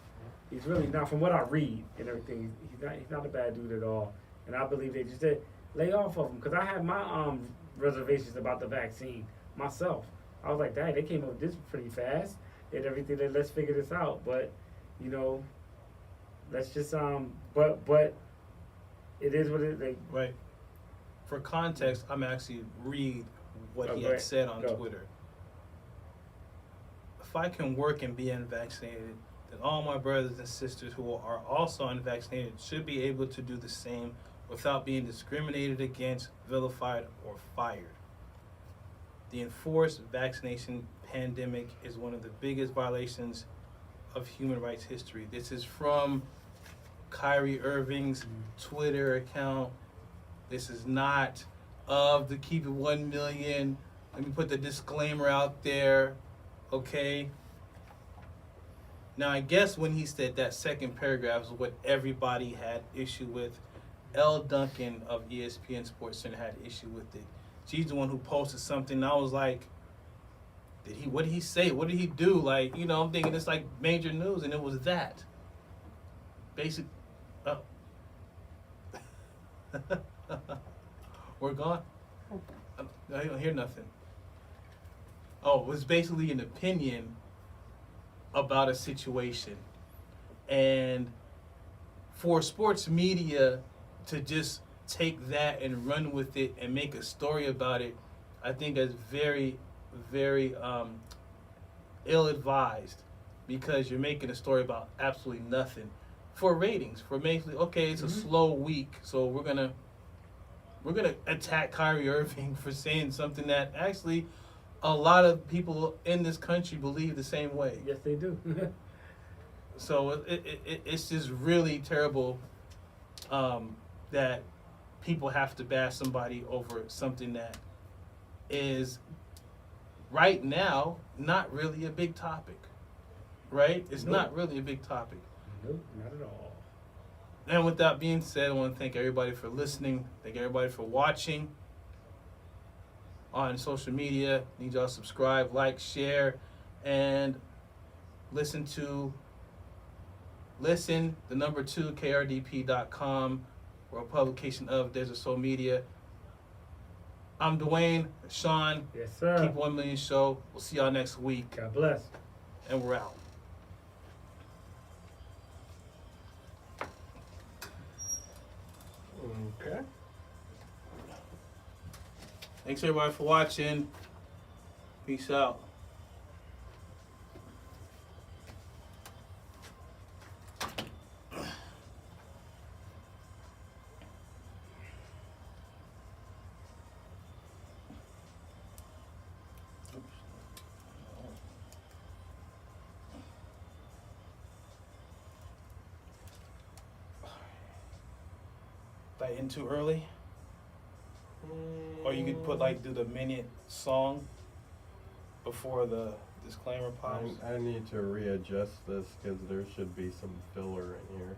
He's really not, from what I read and everything. He's not a bad dude at all. And I believe they just said lay off of him because I had my reservations about the vaccine myself. I was like, dang, they came up with this pretty fast and everything. Let's figure this out. But you know, let's just but it is what it is. Right. For context, I'm actually read what he had said on Twitter. If I can work and be unvaccinated, then all my brothers and sisters who are also unvaccinated should be able to do the same without being discriminated against, vilified, or fired. The enforced vaccination pandemic is one of the biggest violations of human rights history. This is from Kyrie Irving's Twitter account. This is not of the Keep It 1 Million. Let me put the disclaimer out there, okay? Now, I guess when he said that second paragraph is what everybody had issue with. L. Duncan of ESPN SportsCenter had issue with it. She's the one who posted something. I was like, what did he say? What did he do? Like, you know, I'm thinking it's like major news, and it was that. Basic. Oh. We're gone? I don't hear nothing. Oh, it was basically an opinion about a situation. And for sports media to just take that and run with it and make a story about it, I think that's very, very ill-advised because you're making a story about absolutely nothing for ratings. For basically, okay, it's a slow week, so we're gonna attack Kyrie Irving for saying something that actually a lot of people in this country believe the same way. Yes, they do. So it's just really terrible that people have to bash somebody over something that is right now not really a big topic. Right? It's not really a big topic. Nope, not at all. And with that being said, I want to thank everybody for listening. Thank everybody for watching on social media. Need y'all to subscribe, like, share, and listen, the number 2, KRDP.com, or a publication of Desert Soul Media. I'm Dwayne, Sean. Yes, sir. Keep 1 Million Show. We'll see y'all next week. God bless. And we're out. Okay. Thanks everybody for watching. Peace out. Like in too early? Or you could put do the minute song before the disclaimer pops. I need to readjust this because there should be some filler in here.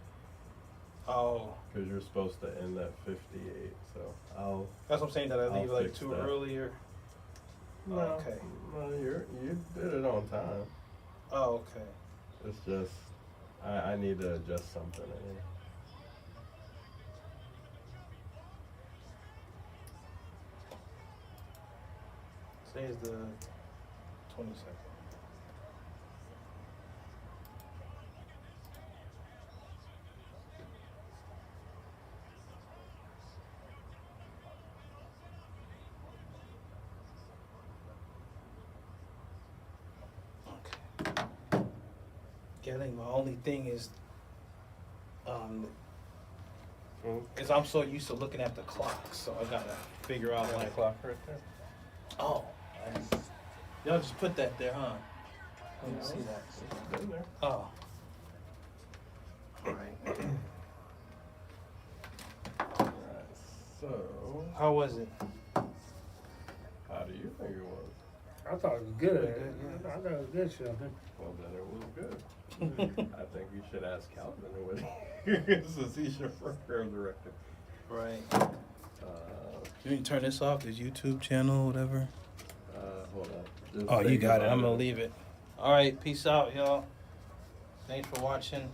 Oh. Because you're supposed to end at 58, so I'll. That's what I'm saying, that I leave I'll like fix too that. early or. No, Okay. no, you did it on time. Oh, okay. It's just I need to adjust something in here. Today's the 22nd. Okay. Yeah, I think my only thing is I'm so used to looking at the clock, so I gotta figure out Got a clock right there. Oh, y'all just put that there, huh? Let me see that. It's been there. Oh. All right. Alright, so How was it? how do you think it was? I thought it was good. Pretty good, yeah. I thought it was good, Sheldon. Well, then it was good. I think you should ask Calvin what since he's your program director. Right. Uh, You need to turn this off, this YouTube channel, whatever. hold on. Just Oh, you think got it. about I'm gonna leave it. All right, peace out, y'all. Thanks for watching.